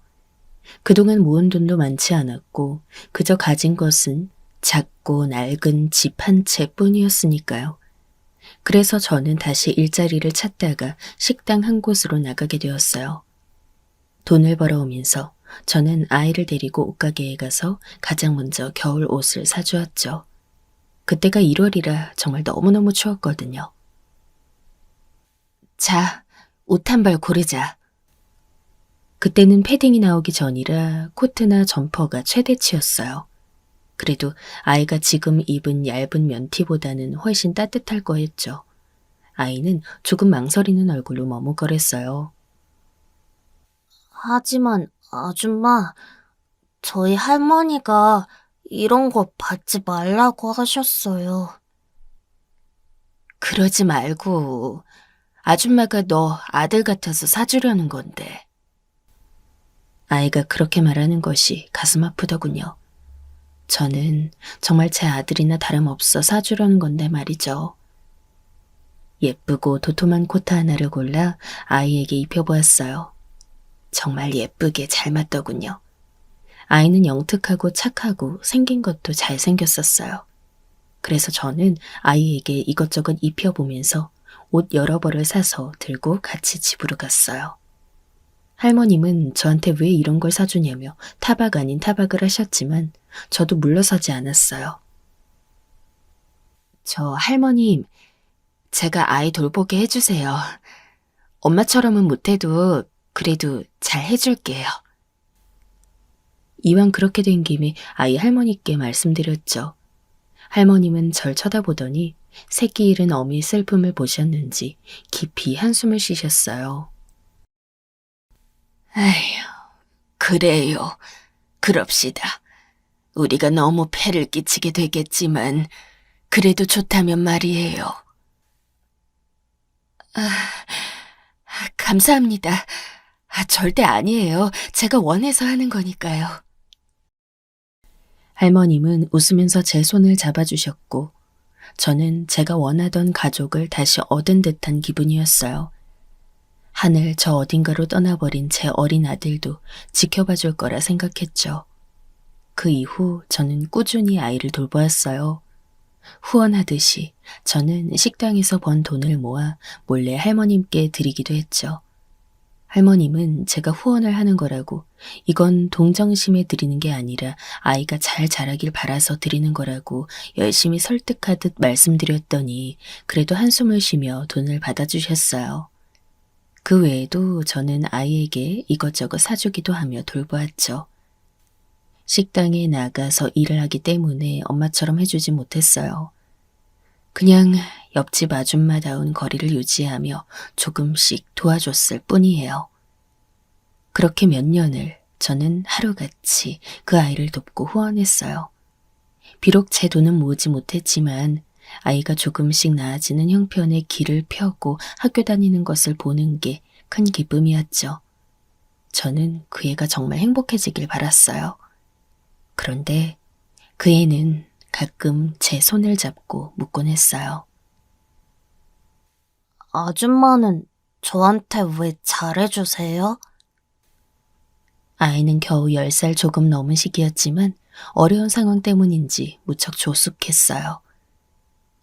그동안 모은 돈도 많지 않았고 그저 가진 것은 작고 낡은 집 한 채 뿐이었으니까요. 그래서 저는 다시 일자리를 찾다가 식당 한 곳으로 나가게 되었어요. 돈을 벌어오면서 저는 아이를 데리고 옷가게에 가서 가장 먼저 겨울 옷을 사주었죠. 그때가 1월이라 정말 너무너무 추웠거든요. 자, 옷 한 벌 고르자. 그때는 패딩이 나오기 전이라 코트나 점퍼가 최대치였어요. 그래도 아이가 지금 입은 얇은 면티보다는 훨씬 따뜻할 거였죠. 아이는 조금 망설이는 얼굴로 머뭇거렸어요. 하지만 아줌마, 저희 할머니가 이런 거 받지 말라고 하셨어요. 그러지 말고 아줌마가 너 아들 같아서 사주려는 건데. 아이가 그렇게 말하는 것이 가슴 아프더군요. 저는 정말 제 아들이나 다름없어 사주려는 건데 말이죠. 예쁘고 도톰한 코트 하나를 골라 아이에게 입혀보았어요. 정말 예쁘게 잘 맞더군요. 아이는 영특하고 착하고 생긴 것도 잘생겼었어요. 그래서 저는 아이에게 이것저것 입혀보면서 옷 여러 벌을 사서 들고 같이 집으로 갔어요. 할머님은 저한테 왜 이런 걸 사주냐며 타박 아닌 타박을 하셨지만 저도 물러서지 않았어요. 저 할머님, 제가 아이 돌보게 해주세요. 엄마처럼은 못해도 그래도 잘 해줄게요. 이왕 그렇게 된 김에 아이 할머니께 말씀드렸죠. 할머님은 절 쳐다보더니 새끼 잃은 어미의 슬픔을 보셨는지 깊이 한숨을 쉬셨어요. 아휴, 그래요. 그럽시다. 우리가 너무 폐를 끼치게 되겠지만 그래도 좋다면 말이에요. 감사합니다. 절대 아니에요. 제가 원해서 하는 거니까요. 할머님은 웃으면서 제 손을 잡아주셨고 저는 제가 원하던 가족을 다시 얻은 듯한 기분이었어요. 하늘 저 어딘가로 떠나버린 제 어린 아들도 지켜봐 줄 거라 생각했죠. 그 이후 저는 꾸준히 아이를 돌보았어요. 후원하듯이 저는 식당에서 번 돈을 모아 몰래 할머님께 드리기도 했죠. 할머님은 제가 후원을 하는 거라고 이건 동정심에 드리는 게 아니라 아이가 잘 자라길 바라서 드리는 거라고 열심히 설득하듯 말씀드렸더니 그래도 한숨을 쉬며 돈을 받아주셨어요. 그 외에도 저는 아이에게 이것저것 사주기도 하며 돌보았죠. 식당에 나가서 일을 하기 때문에 엄마처럼 해주지 못했어요. 그냥 옆집 아줌마다운 거리를 유지하며 조금씩 도와줬을 뿐이에요. 그렇게 몇 년을 저는 하루같이 그 아이를 돕고 후원했어요. 비록 제 돈은 모으지 못했지만 아이가 조금씩 나아지는 형편의 길을 펴고 학교 다니는 것을 보는 게 큰 기쁨이었죠. 저는 그 애가 정말 행복해지길 바랐어요. 그런데 그 애는 가끔 제 손을 잡고 묻곤 했어요. 아줌마는 저한테 왜 잘해주세요? 아이는 겨우 10살 조금 넘은 시기였지만 어려운 상황 때문인지 무척 조숙했어요.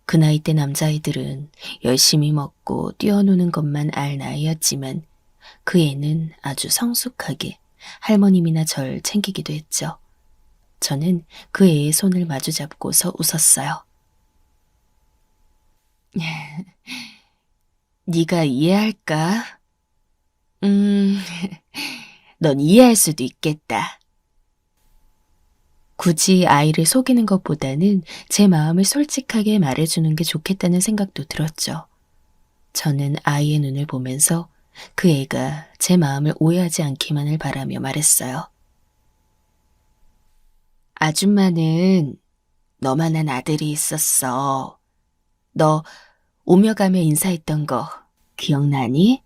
그 나이 때 남자아이들은 열심히 먹고 뛰어노는 것만 알 나이였지만 그 애는 아주 성숙하게 할머님이나 절 챙기기도 했죠. 저는 그 애의 손을 마주 잡고서 웃었어요. 네가 이해할까? 넌 이해할 수도 있겠다. 굳이 아이를 속이는 것보다는 제 마음을 솔직하게 말해주는 게 좋겠다는 생각도 들었죠. 저는 아이의 눈을 보면서 그 애가 제 마음을 오해하지 않기만을 바라며 말했어요. 아줌마는 너만한 아들이 있었어. 너 오며 가며 인사했던 거 기억나니?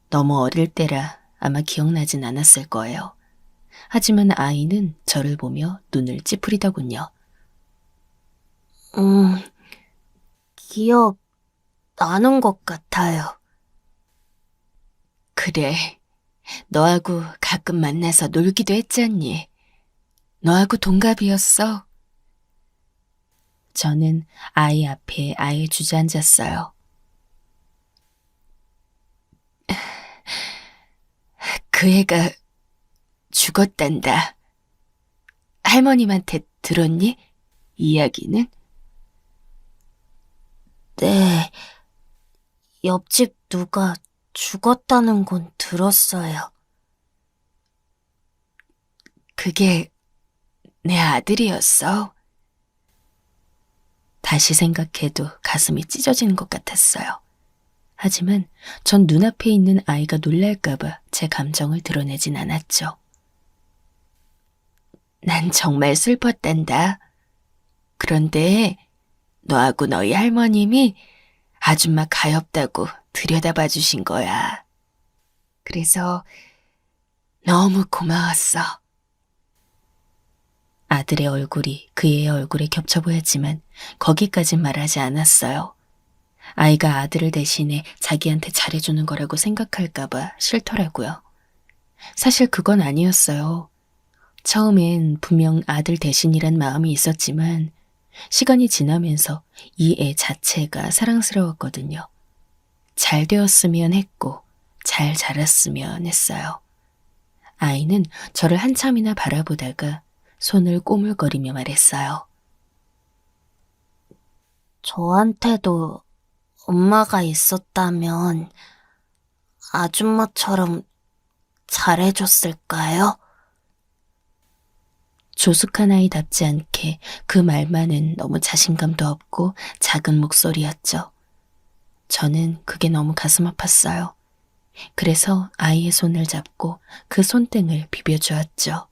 너무 어릴 때라 아마 기억나진 않았을 거예요. 하지만 아이는 저를 보며 눈을 찌푸리더군요. 기억 나는 것 같아요. 그래, 너하고 가끔 만나서 놀기도 했잖니. 너하고 동갑이었어. 저는 아이 앞에 아예 주저앉았어요. 그 애가 죽었단다. 할머님한테 들었니? 이야기는? 네, 옆집 누가 죽었다는 건 들었어요. 그게 내 아들이었어. 다시 생각해도 가슴이 찢어지는 것 같았어요. 하지만 전 눈앞에 있는 아이가 놀랄까봐 제 감정을 드러내진 않았죠. 난 정말 슬펐단다. 그런데 너하고 너희 할머님이 아줌마 가엾다고 들여다봐 주신 거야. 그래서 너무 고마웠어. 아들의 얼굴이 그 애의 얼굴에 겹쳐 보였지만 거기까진 말하지 않았어요. 아이가 아들을 대신해 자기한테 잘해주는 거라고 생각할까봐 싫더라고요. 사실 그건 아니었어요. 처음엔 분명 아들 대신이란 마음이 있었지만 시간이 지나면서 이 애 자체가 사랑스러웠거든요. 잘 되었으면 했고 잘 자랐으면 했어요. 아이는 저를 한참이나 바라보다가 손을 꼬물거리며 말했어요. 저한테도 엄마가 있었다면 아줌마처럼 잘해줬을까요? 조숙한 아이답지 않게 그 말만은 너무 자신감도 없고 작은 목소리였죠. 저는 그게 너무 가슴 아팠어요. 그래서 아이의 손을 잡고 그 손등을 비벼주었죠.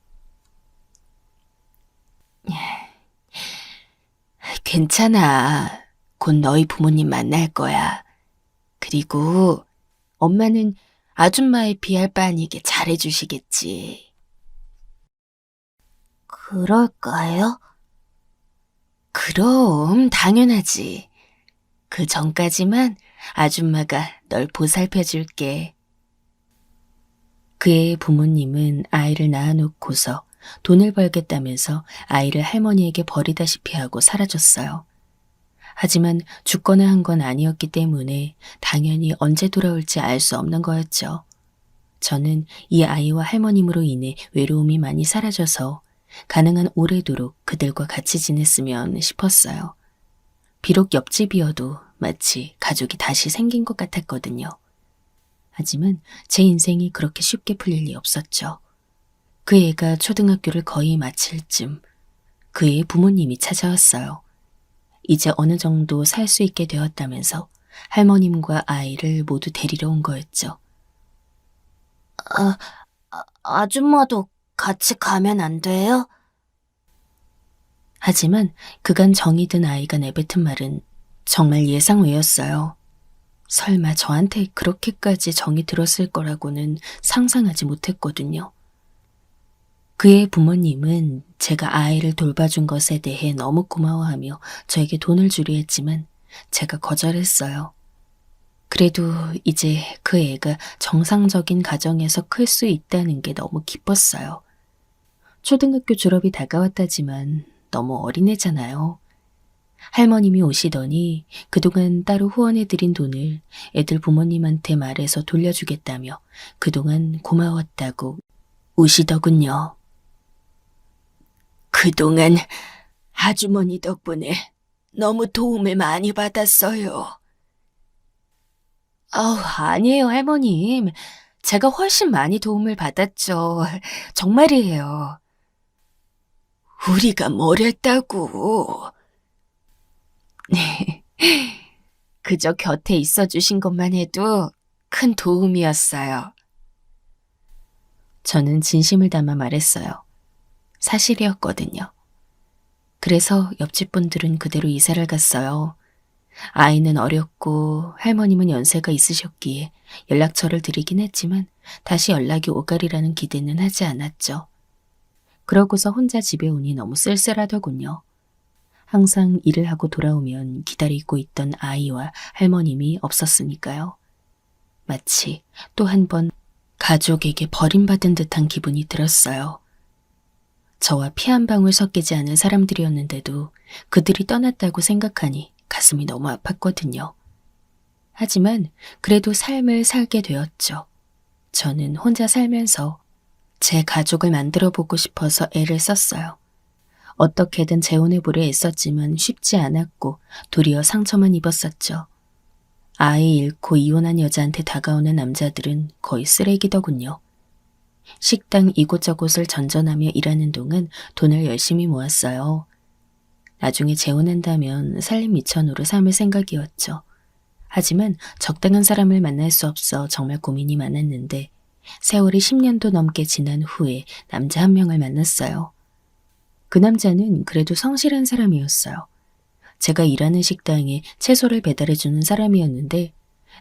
괜찮아. 곧 너희 부모님 만날 거야. 그리고 엄마는 아줌마의 비할 바 아니게 잘해주시겠지. 그럴까요? 그럼 당연하지. 그 전까지만 아줌마가 널 보살펴줄게. 그의 부모님은 아이를 낳아놓고서 돈을 벌겠다면서 아이를 할머니에게 버리다시피 하고 사라졌어요. 하지만 죽거나 한 건 아니었기 때문에 당연히 언제 돌아올지 알 수 없는 거였죠. 저는 이 아이와 할머님으로 인해 외로움이 많이 사라져서 가능한 오래도록 그들과 같이 지냈으면 싶었어요. 비록 옆집이어도 마치 가족이 다시 생긴 것 같았거든요. 하지만 제 인생이 그렇게 쉽게 풀릴 리 없었죠. 그 애가 초등학교를 거의 마칠 쯤 그의 부모님이 찾아왔어요. 이제 어느 정도 살 수 있게 되었다면서 할머님과 아이를 모두 데리러 온 거였죠. 아줌마도 같이 가면 안 돼요? 하지만 그간 정이 든 아이가 내뱉은 말은 정말 예상 외였어요. 설마 저한테 그렇게까지 정이 들었을 거라고는 상상하지 못했거든요. 그의 부모님은 제가 아이를 돌봐준 것에 대해 너무 고마워하며 저에게 돈을 주려 했지만 제가 거절했어요. 그래도 이제 그 애가 정상적인 가정에서 클 수 있다는 게 너무 기뻤어요. 초등학교 졸업이 다가왔다지만 너무 어린애잖아요. 할머님이 오시더니 그동안 따로 후원해드린 돈을 애들 부모님한테 말해서 돌려주겠다며 그동안 고마웠다고 우시더군요. 그동안 아주머니 덕분에 너무 도움을 많이 받았어요. 아니에요, 할머님. 제가 훨씬 많이 도움을 받았죠. 정말이에요. 우리가 뭘 했다고. 네. 그저 곁에 있어 주신 것만 해도 큰 도움이었어요. 저는 진심을 담아 말했어요. 사실이었거든요. 그래서 옆집 분들은 그대로 이사를 갔어요. 아이는 어렸고 할머님은 연세가 있으셨기에 연락처를 드리긴 했지만 다시 연락이 오가리라는 기대는 하지 않았죠. 그러고서 혼자 집에 오니 너무 쓸쓸하더군요. 항상 일을 하고 돌아오면 기다리고 있던 아이와 할머님이 없었으니까요. 마치 또 한 번 가족에게 버림받은 듯한 기분이 들었어요. 저와 피 한 방울 섞이지 않은 사람들이었는데도 그들이 떠났다고 생각하니 가슴이 너무 아팠거든요. 하지만 그래도 삶을 살게 되었죠. 저는 혼자 살면서 제 가족을 만들어 보고 싶어서 애를 썼어요. 어떻게든 재혼해보려 애썼지만 쉽지 않았고 도리어 상처만 입었었죠. 아이 잃고 이혼한 여자한테 다가오는 남자들은 거의 쓰레기더군요. 식당 이곳저곳을 전전하며 일하는 동안 돈을 열심히 모았어요. 나중에 재혼한다면 살림 미천으로 삼을 생각이었죠. 하지만 적당한 사람을 만날 수 없어 정말 고민이 많았는데 세월이 10년도 넘게 지난 후에 남자 한 명을 만났어요. 그 남자는 그래도 성실한 사람이었어요. 제가 일하는 식당에 채소를 배달해주는 사람이었는데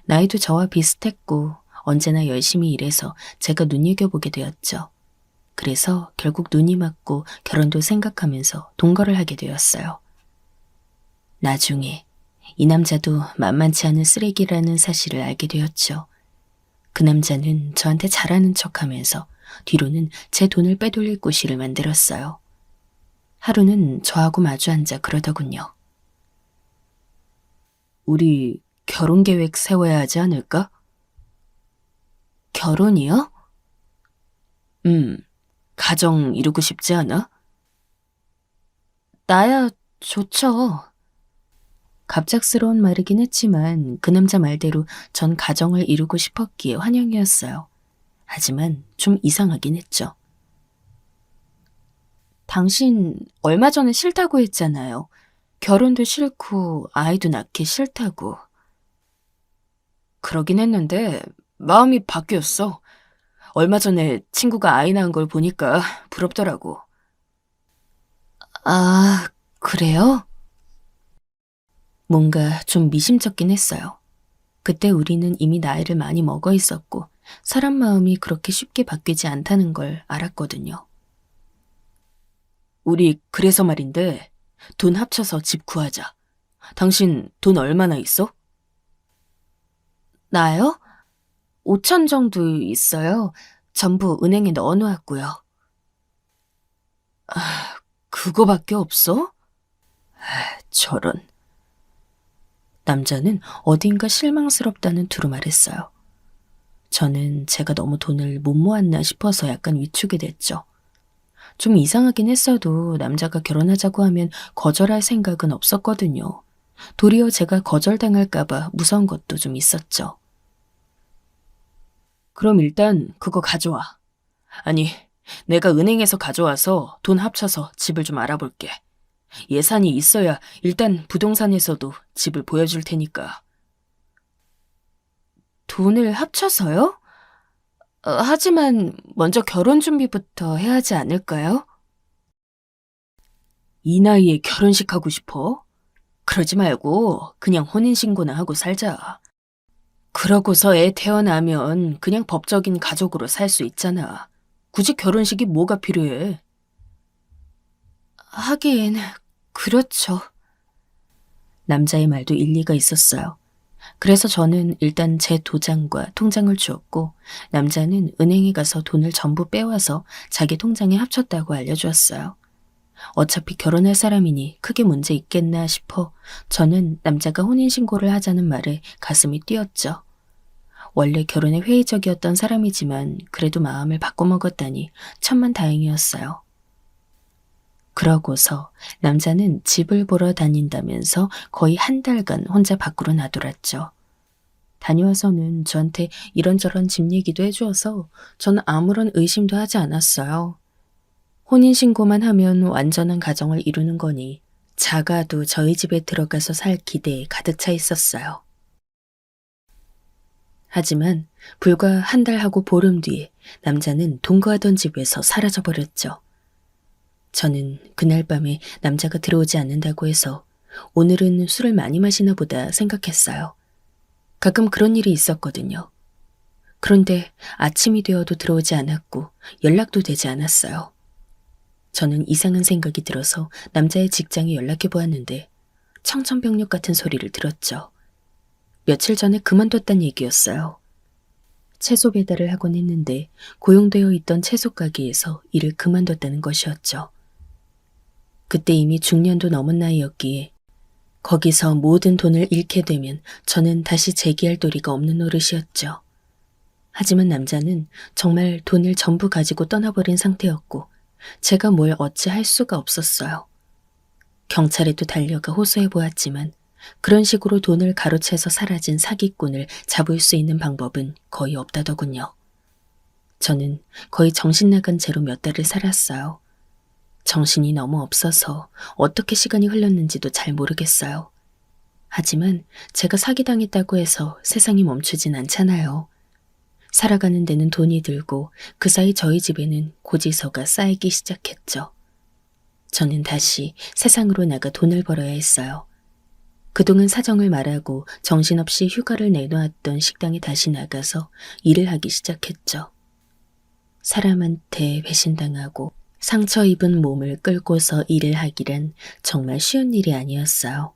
나이도 저와 비슷했고 언제나 열심히 일해서 제가 눈여겨보게 되었죠. 그래서 결국 눈이 맞고 결혼도 생각하면서 동거를 하게 되었어요. 나중에 이 남자도 만만치 않은 쓰레기라는 사실을 알게 되었죠. 그 남자는 저한테 잘하는 척하면서 뒤로는 제 돈을 빼돌릴 꼬시를 만들었어요. 하루는 저하고 마주 앉아 그러더군요. 우리 결혼 계획 세워야 하지 않을까? 결혼이요? 가정 이루고 싶지 않아? 나야 좋죠. 갑작스러운 말이긴 했지만 그 남자 말대로 전 가정을 이루고 싶었기에 환영이었어요. 하지만 좀 이상하긴 했죠. 당신 얼마 전에 싫다고 했잖아요. 결혼도 싫고 아이도 낳기 싫다고. 그러긴 했는데 마음이 바뀌었어. 얼마 전에 친구가 아이 낳은 걸 보니까 부럽더라고. 아, 그래요? 뭔가 좀 미심쩍긴 했어요. 그때 우리는 이미 나이를 많이 먹어 있었고 사람 마음이 그렇게 쉽게 바뀌지 않다는 걸 알았거든요. 우리 그래서 말인데 돈 합쳐서 집 구하자. 당신 돈 얼마나 있어? 나요? 5천 정도 있어요. 전부 은행에 넣어놓았고요. 그거밖에 없어? 저런. 남자는 어딘가 실망스럽다는 투로 말했어요. 저는 제가 너무 돈을 못 모았나 싶어서 약간 위축이 됐죠. 좀 이상하긴 했어도 남자가 결혼하자고 하면 거절할 생각은 없었거든요. 도리어 제가 거절당할까봐 무서운 것도 좀 있었죠. 그럼 일단 그거 가져와. 아니, 내가 은행에서 가져와서 돈 합쳐서 집을 좀 알아볼게. 예산이 있어야 일단 부동산에서도 집을 보여줄 테니까. 돈을 합쳐서요? 하지만 먼저 결혼 준비부터 해야 하지 않을까요? 이 나이에 결혼식 하고 싶어? 그러지 말고 그냥 혼인신고나 하고 살자. 그러고서 애 태어나면 그냥 법적인 가족으로 살 수 있잖아. 굳이 결혼식이 뭐가 필요해? 하긴 그렇죠. 남자의 말도 일리가 있었어요. 그래서 저는 일단 제 도장과 통장을 주었고 남자는 은행에 가서 돈을 전부 빼와서 자기 통장에 합쳤다고 알려주었어요. 어차피 결혼할 사람이니 크게 문제 있겠나 싶어 저는 남자가 혼인신고를 하자는 말에 가슴이 뛰었죠. 원래 결혼에 회의적이었던 사람이지만 그래도 마음을 바꿔먹었다니 천만다행이었어요. 그러고서 남자는 집을 보러 다닌다면서 거의 한 달간 혼자 밖으로 나돌았죠. 다녀와서는 저한테 이런저런 집 얘기도 해주어서 저는 아무런 의심도 하지 않았어요. 혼인신고만 하면 완전한 가정을 이루는 거니 작아도 저희 집에 들어가서 살 기대에 가득 차 있었어요. 하지만 불과 한 달 하고 보름 뒤에 남자는 동거하던 집에서 사라져버렸죠. 저는 그날 밤에 남자가 들어오지 않는다고 해서 오늘은 술을 많이 마시나 보다 생각했어요. 가끔 그런 일이 있었거든요. 그런데 아침이 되어도 들어오지 않았고 연락도 되지 않았어요. 저는 이상한 생각이 들어서 남자의 직장에 연락해 보았는데 청천벽력 같은 소리를 들었죠. 며칠 전에 그만뒀단 얘기였어요. 채소 배달을 하곤 했는데 고용되어 있던 채소 가게에서 일을 그만뒀다는 것이었죠. 그때 이미 중년도 넘은 나이였기에 거기서 모든 돈을 잃게 되면 저는 다시 재기할 도리가 없는 노릇이었죠. 하지만 남자는 정말 돈을 전부 가지고 떠나버린 상태였고 제가 뭘 어찌할 수가 없었어요. 경찰에도 달려가 호소해 보았지만 그런 식으로 돈을 가로채서 사라진 사기꾼을 잡을 수 있는 방법은 거의 없다더군요. 저는 거의 정신 나간 채로 몇 달을 살았어요. 정신이 너무 없어서 어떻게 시간이 흘렀는지도 잘 모르겠어요. 하지만 제가 사기당했다고 해서 세상이 멈추진 않잖아요. 살아가는 데는 돈이 들고 그 사이 저희 집에는 고지서가 쌓이기 시작했죠. 저는 다시 세상으로 나가 돈을 벌어야 했어요. 그동안 사정을 말하고 정신없이 휴가를 내놓았던 식당에 다시 나가서 일을 하기 시작했죠. 사람한테 배신당하고 상처 입은 몸을 끌고서 일을 하기란 정말 쉬운 일이 아니었어요.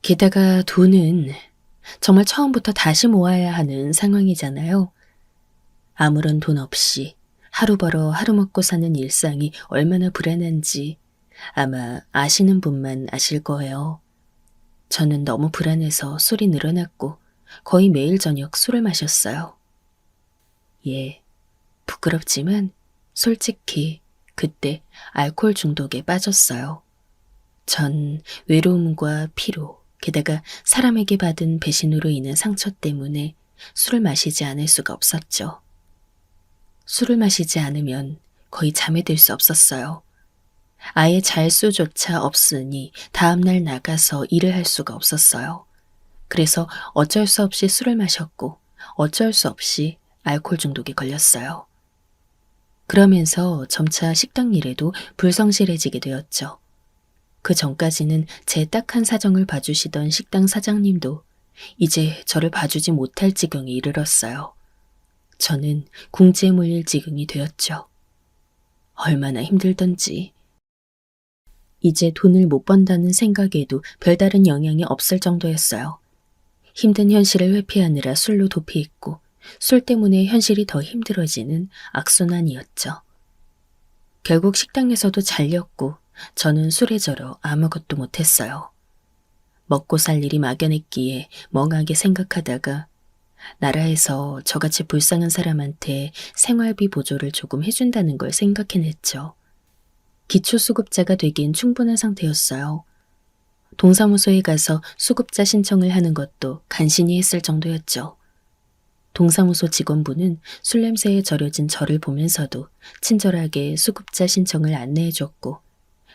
게다가 돈은 정말 처음부터 다시 모아야 하는 상황이잖아요. 아무런 돈 없이 하루 벌어 하루 먹고 사는 일상이 얼마나 불안한지 아마 아시는 분만 아실 거예요. 저는 너무 불안해서 술이 늘어났고 거의 매일 저녁 술을 마셨어요. 예, 부끄럽지만 솔직히 그때 알코올 중독에 빠졌어요. 전 외로움과 피로, 게다가 사람에게 받은 배신으로 인한 상처 때문에 술을 마시지 않을 수가 없었죠. 술을 마시지 않으면 거의 잠에 들 수 없었어요. 아예 잘 수조차 없으니 다음날 나가서 일을 할 수가 없었어요. 그래서 어쩔 수 없이 술을 마셨고 어쩔 수 없이 알코올 중독에 걸렸어요. 그러면서 점차 식당 일에도 불성실해지게 되었죠. 그 전까지는 제 딱한 사정을 봐주시던 식당 사장님도 이제 저를 봐주지 못할 지경에 이르렀어요. 저는 궁지에 몰릴 지경이 되었죠. 얼마나 힘들던지. 이제 돈을 못 번다는 생각에도 별다른 영향이 없을 정도였어요. 힘든 현실을 회피하느라 술로 도피했고 술 때문에 현실이 더 힘들어지는 악순환이었죠. 결국 식당에서도 잘렸고 저는 술에 절어 아무것도 못했어요. 먹고 살 일이 막연했기에 멍하게 생각하다가 나라에서 저같이 불쌍한 사람한테 생활비 보조를 조금 해준다는 걸 생각해냈죠. 기초수급자가 되기엔 충분한 상태였어요. 동사무소에 가서 수급자 신청을 하는 것도 간신히 했을 정도였죠. 동사무소 직원분은 술 냄새에 절여진 저를 보면서도 친절하게 수급자 신청을 안내해줬고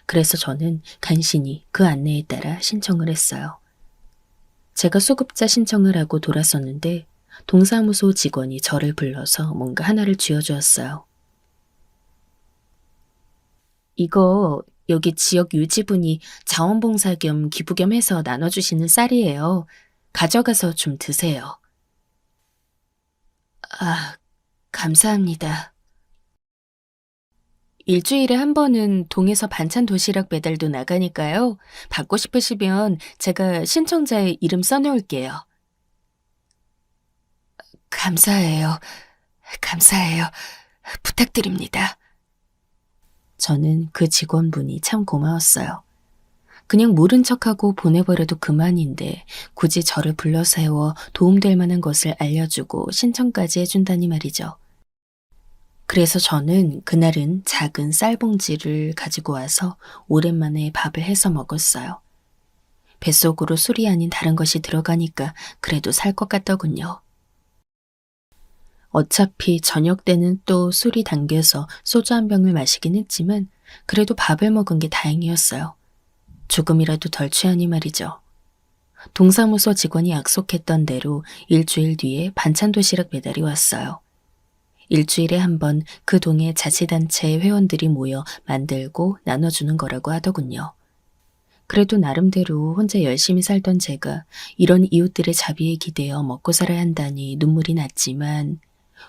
그래서 저는 간신히 그 안내에 따라 신청을 했어요. 제가 수급자 신청을 하고 돌아섰는데 동사무소 직원이 저를 불러서 뭔가 하나를 쥐어주었어요. 이거 여기 지역 유지분이 자원봉사 겸 기부 겸 해서 나눠주시는 쌀이에요. 가져가서 좀 드세요. 아, 감사합니다. 일주일에 한 번은 동에서 반찬 도시락 배달도 나가니까요. 받고 싶으시면 제가 신청자의 이름 써놓을게요. 감사해요. 감사해요. 부탁드립니다. 저는 그 직원분이 참 고마웠어요. 그냥 모른 척하고 보내버려도 그만인데 굳이 저를 불러 세워 도움될 만한 것을 알려주고 신청까지 해준다니 말이죠. 그래서 저는 그날은 작은 쌀봉지를 가지고 와서 오랜만에 밥을 해서 먹었어요. 뱃속으로 술이 아닌 다른 것이 들어가니까 그래도 살 것 같더군요. 어차피 저녁 때는 또 술이 당겨서 소주 한 병을 마시긴 했지만 그래도 밥을 먹은 게 다행이었어요. 조금이라도 덜 취하니 말이죠. 동사무소 직원이 약속했던 대로 일주일 뒤에 반찬 도시락 배달이 왔어요. 일주일에 한 번 그 동의 자치단체 회원들이 모여 만들고 나눠주는 거라고 하더군요. 그래도 나름대로 혼자 열심히 살던 제가 이런 이웃들의 자비에 기대어 먹고 살아야 한다니 눈물이 났지만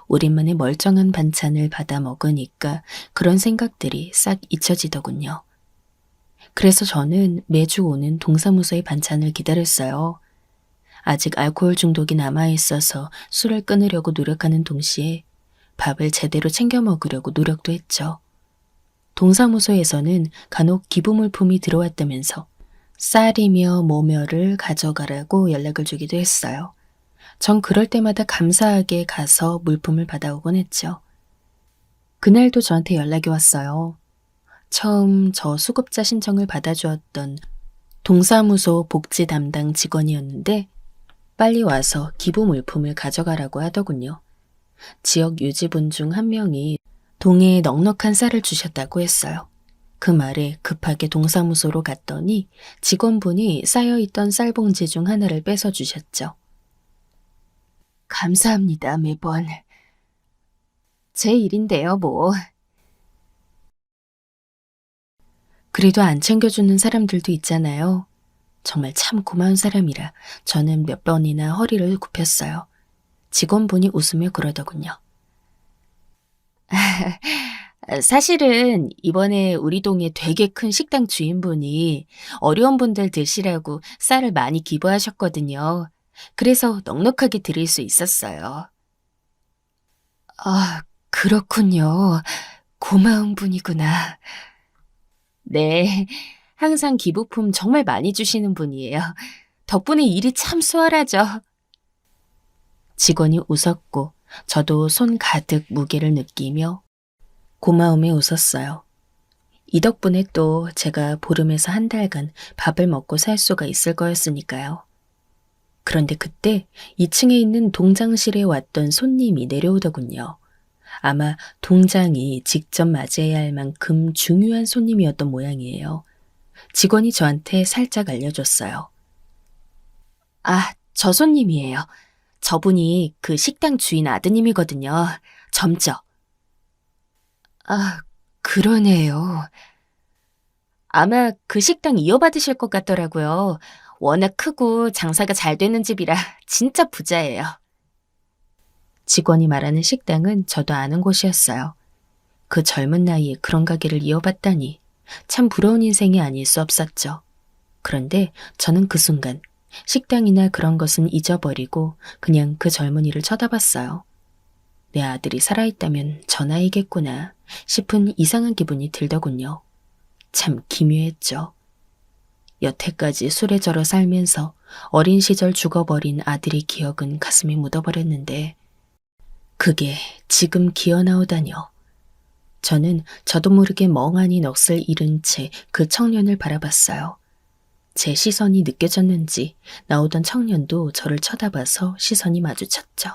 오랜만에 멀쩡한 반찬을 받아 먹으니까 그런 생각들이 싹 잊혀지더군요. 그래서 저는 매주 오는 동사무소의 반찬을 기다렸어요. 아직 알코올 중독이 남아있어서 술을 끊으려고 노력하는 동시에 밥을 제대로 챙겨 먹으려고 노력도 했죠. 동사무소에서는 간혹 기부물품이 들어왔다면서 쌀이며 모며를 가져가라고 연락을 주기도 했어요. 전 그럴 때마다 감사하게 가서 물품을 받아오곤 했죠. 그날도 저한테 연락이 왔어요. 처음 저 수급자 신청을 받아주었던 동사무소 복지 담당 직원이었는데 빨리 와서 기부 물품을 가져가라고 하더군요. 지역 유지분 중 한 명이 동해에 넉넉한 쌀을 주셨다고 했어요. 그 말에 급하게 동사무소로 갔더니 직원분이 쌓여있던 쌀봉지 중 하나를 뺏어 주셨죠. 감사합니다, 매번. 제 일인데요, 뭐. 그래도 안 챙겨주는 사람들도 있잖아요. 정말 참 고마운 사람이라 저는 몇 번이나 허리를 굽혔어요. 직원분이 웃으며 그러더군요. 사실은 이번에 우리 동에 되게 큰 식당 주인분이 어려운 분들 드시라고 쌀을 많이 기부하셨거든요. 그래서 넉넉하게 드릴 수 있었어요. 아, 그렇군요. 고마운 분이구나. 네, 항상 기부품 정말 많이 주시는 분이에요. 덕분에 일이 참 수월하죠. 직원이 웃었고 저도 손 가득 무게를 느끼며 고마움에 웃었어요. 이 덕분에 또 제가 보름에서 한 달간 밥을 먹고 살 수가 있을 거였으니까요. 그런데 그때 2층에 있는 동장실에 왔던 손님이 내려오더군요. 아마 동장이 직접 맞이해야 할 만큼 중요한 손님이었던 모양이에요. 직원이 저한테 살짝 알려줬어요. 아, 저 손님이에요. 저분이 그 식당 주인 아드님이거든요. 점죠. 아, 그러네요. 아마 그 식당 이어받으실 것 같더라고요. 워낙 크고 장사가 잘 되는 집이라 진짜 부자예요. 직원이 말하는 식당은 저도 아는 곳이었어요. 그 젊은 나이에 그런 가게를 이어받다니 참 부러운 인생이 아닐 수 없었죠. 그런데 저는 그 순간 식당이나 그런 것은 잊어버리고 그냥 그 젊은이를 쳐다봤어요. 내 아들이 살아있다면 저 나이겠구나 싶은 이상한 기분이 들더군요. 참 기묘했죠. 여태까지 술에 절어 살면서 어린 시절 죽어버린 아들의 기억은 가슴에 묻어버렸는데 그게 지금 기어나오다뇨. 저는 저도 모르게 멍하니 넋을 잃은 채 그 청년을 바라봤어요. 제 시선이 느껴졌는지 나오던 청년도 저를 쳐다봐서 시선이 마주쳤죠.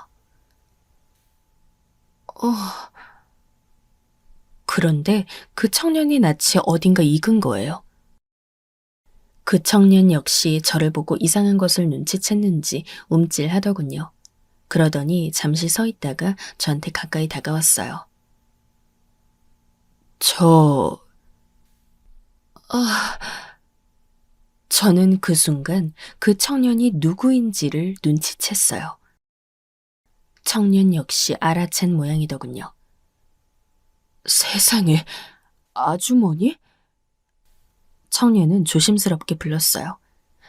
그런데 그 청년의 낯이 어딘가 익은 거예요. 그 청년 역시 저를 보고 이상한 것을 눈치챘는지 움찔하더군요. 그러더니 잠시 서 있다가 저한테 가까이 다가왔어요. 저는 그 순간 그 청년이 누구인지를 눈치챘어요. 청년 역시 알아챈 모양이더군요. 세상에, 아주머니? 청년은 조심스럽게 불렀어요.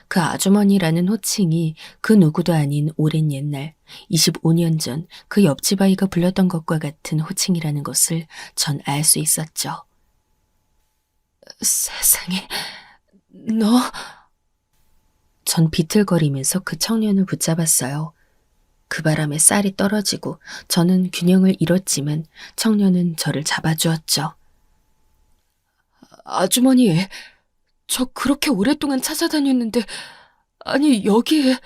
그 아주머니라는 호칭이 그 누구도 아닌 오랜 옛날 25년 전 그 옆집 아이가 불렀던 것과 같은 호칭이라는 것을 전 알 수 있었죠. 세상에, 너... 전 비틀거리면서 그 청년을 붙잡았어요. 그 바람에 쌀이 떨어지고 저는 균형을 잃었지만 청년은 저를 잡아주었죠. 아주머니, 저 그렇게 오랫동안 찾아다녔는데, 아니, 여기에.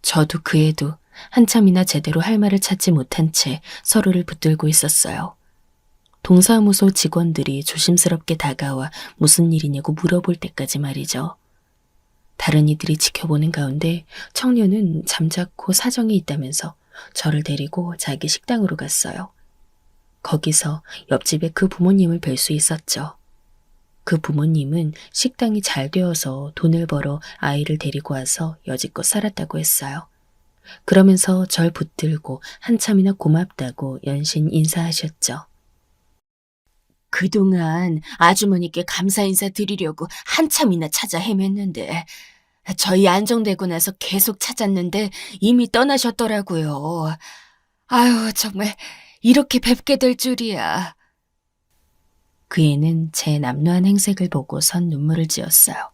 저도 그 애도 한참이나 제대로 할 말을 찾지 못한 채 서로를 붙들고 있었어요. 동사무소 직원들이 조심스럽게 다가와 무슨 일이냐고 물어볼 때까지 말이죠. 다른 이들이 지켜보는 가운데 청년은 잠자코 사정이 있다면서 저를 데리고 자기 식당으로 갔어요. 거기서 옆집에 그 부모님을 뵐 수 있었죠. 그 부모님은 식당이 잘 되어서 돈을 벌어 아이를 데리고 와서 여지껏 살았다고 했어요. 그러면서 절 붙들고 한참이나 고맙다고 연신 인사하셨죠. 그동안 아주머니께 감사 인사 드리려고 한참이나 찾아 헤맸는데 저희 안정되고 나서 계속 찾았는데 이미 떠나셨더라고요. 아유, 정말 이렇게 뵙게 될 줄이야. 그 애는 제 남루한 행색을 보고선 눈물을 지었어요.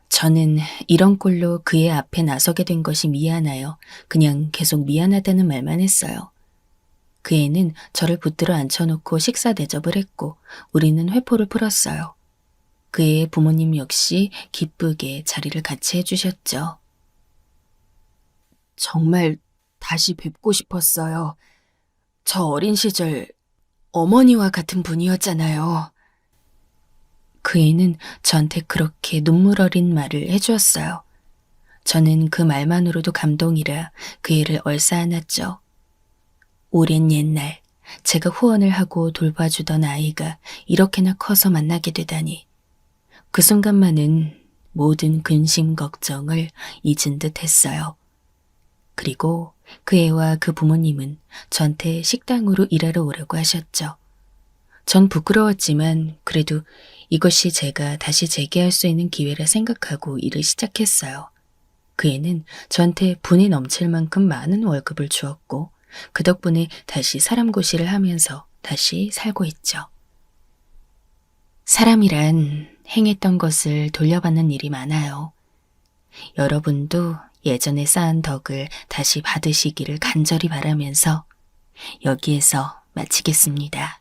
저는 이런 꼴로 그의 앞에 나서게 된 것이 미안하여 그냥 계속 미안하다는 말만 했어요. 그 애는 저를 붙들어 앉혀놓고 식사 대접을 했고 우리는 회포를 풀었어요. 그 애의 부모님 역시 기쁘게 자리를 같이 해주셨죠. 정말 다시 뵙고 싶었어요. 저 어린 시절 어머니와 같은 분이었잖아요. 그 애는 저한테 그렇게 눈물 어린 말을 해주었어요. 저는 그 말만으로도 감동이라 그 애를 얼싸안았죠. 오랜 옛날 제가 후원을 하고 돌봐주던 아이가 이렇게나 커서 만나게 되다니. 그 순간만은 모든 근심 걱정을 잊은 듯 했어요. 그리고 그 애와 그 부모님은 저한테 식당으로 일하러 오라고 하셨죠. 전 부끄러웠지만 그래도 이것이 제가 다시 재기할 수 있는 기회라 생각하고 일을 시작했어요. 그 애는 저한테 분이 넘칠 만큼 많은 월급을 주었고 그 덕분에 다시 사람 고시를 하면서 다시 살고 있죠. 사람이란 행했던 것을 돌려받는 일이 많아요. 여러분도 예전에 쌓은 덕을 다시 받으시기를 간절히 바라면서 여기에서 마치겠습니다.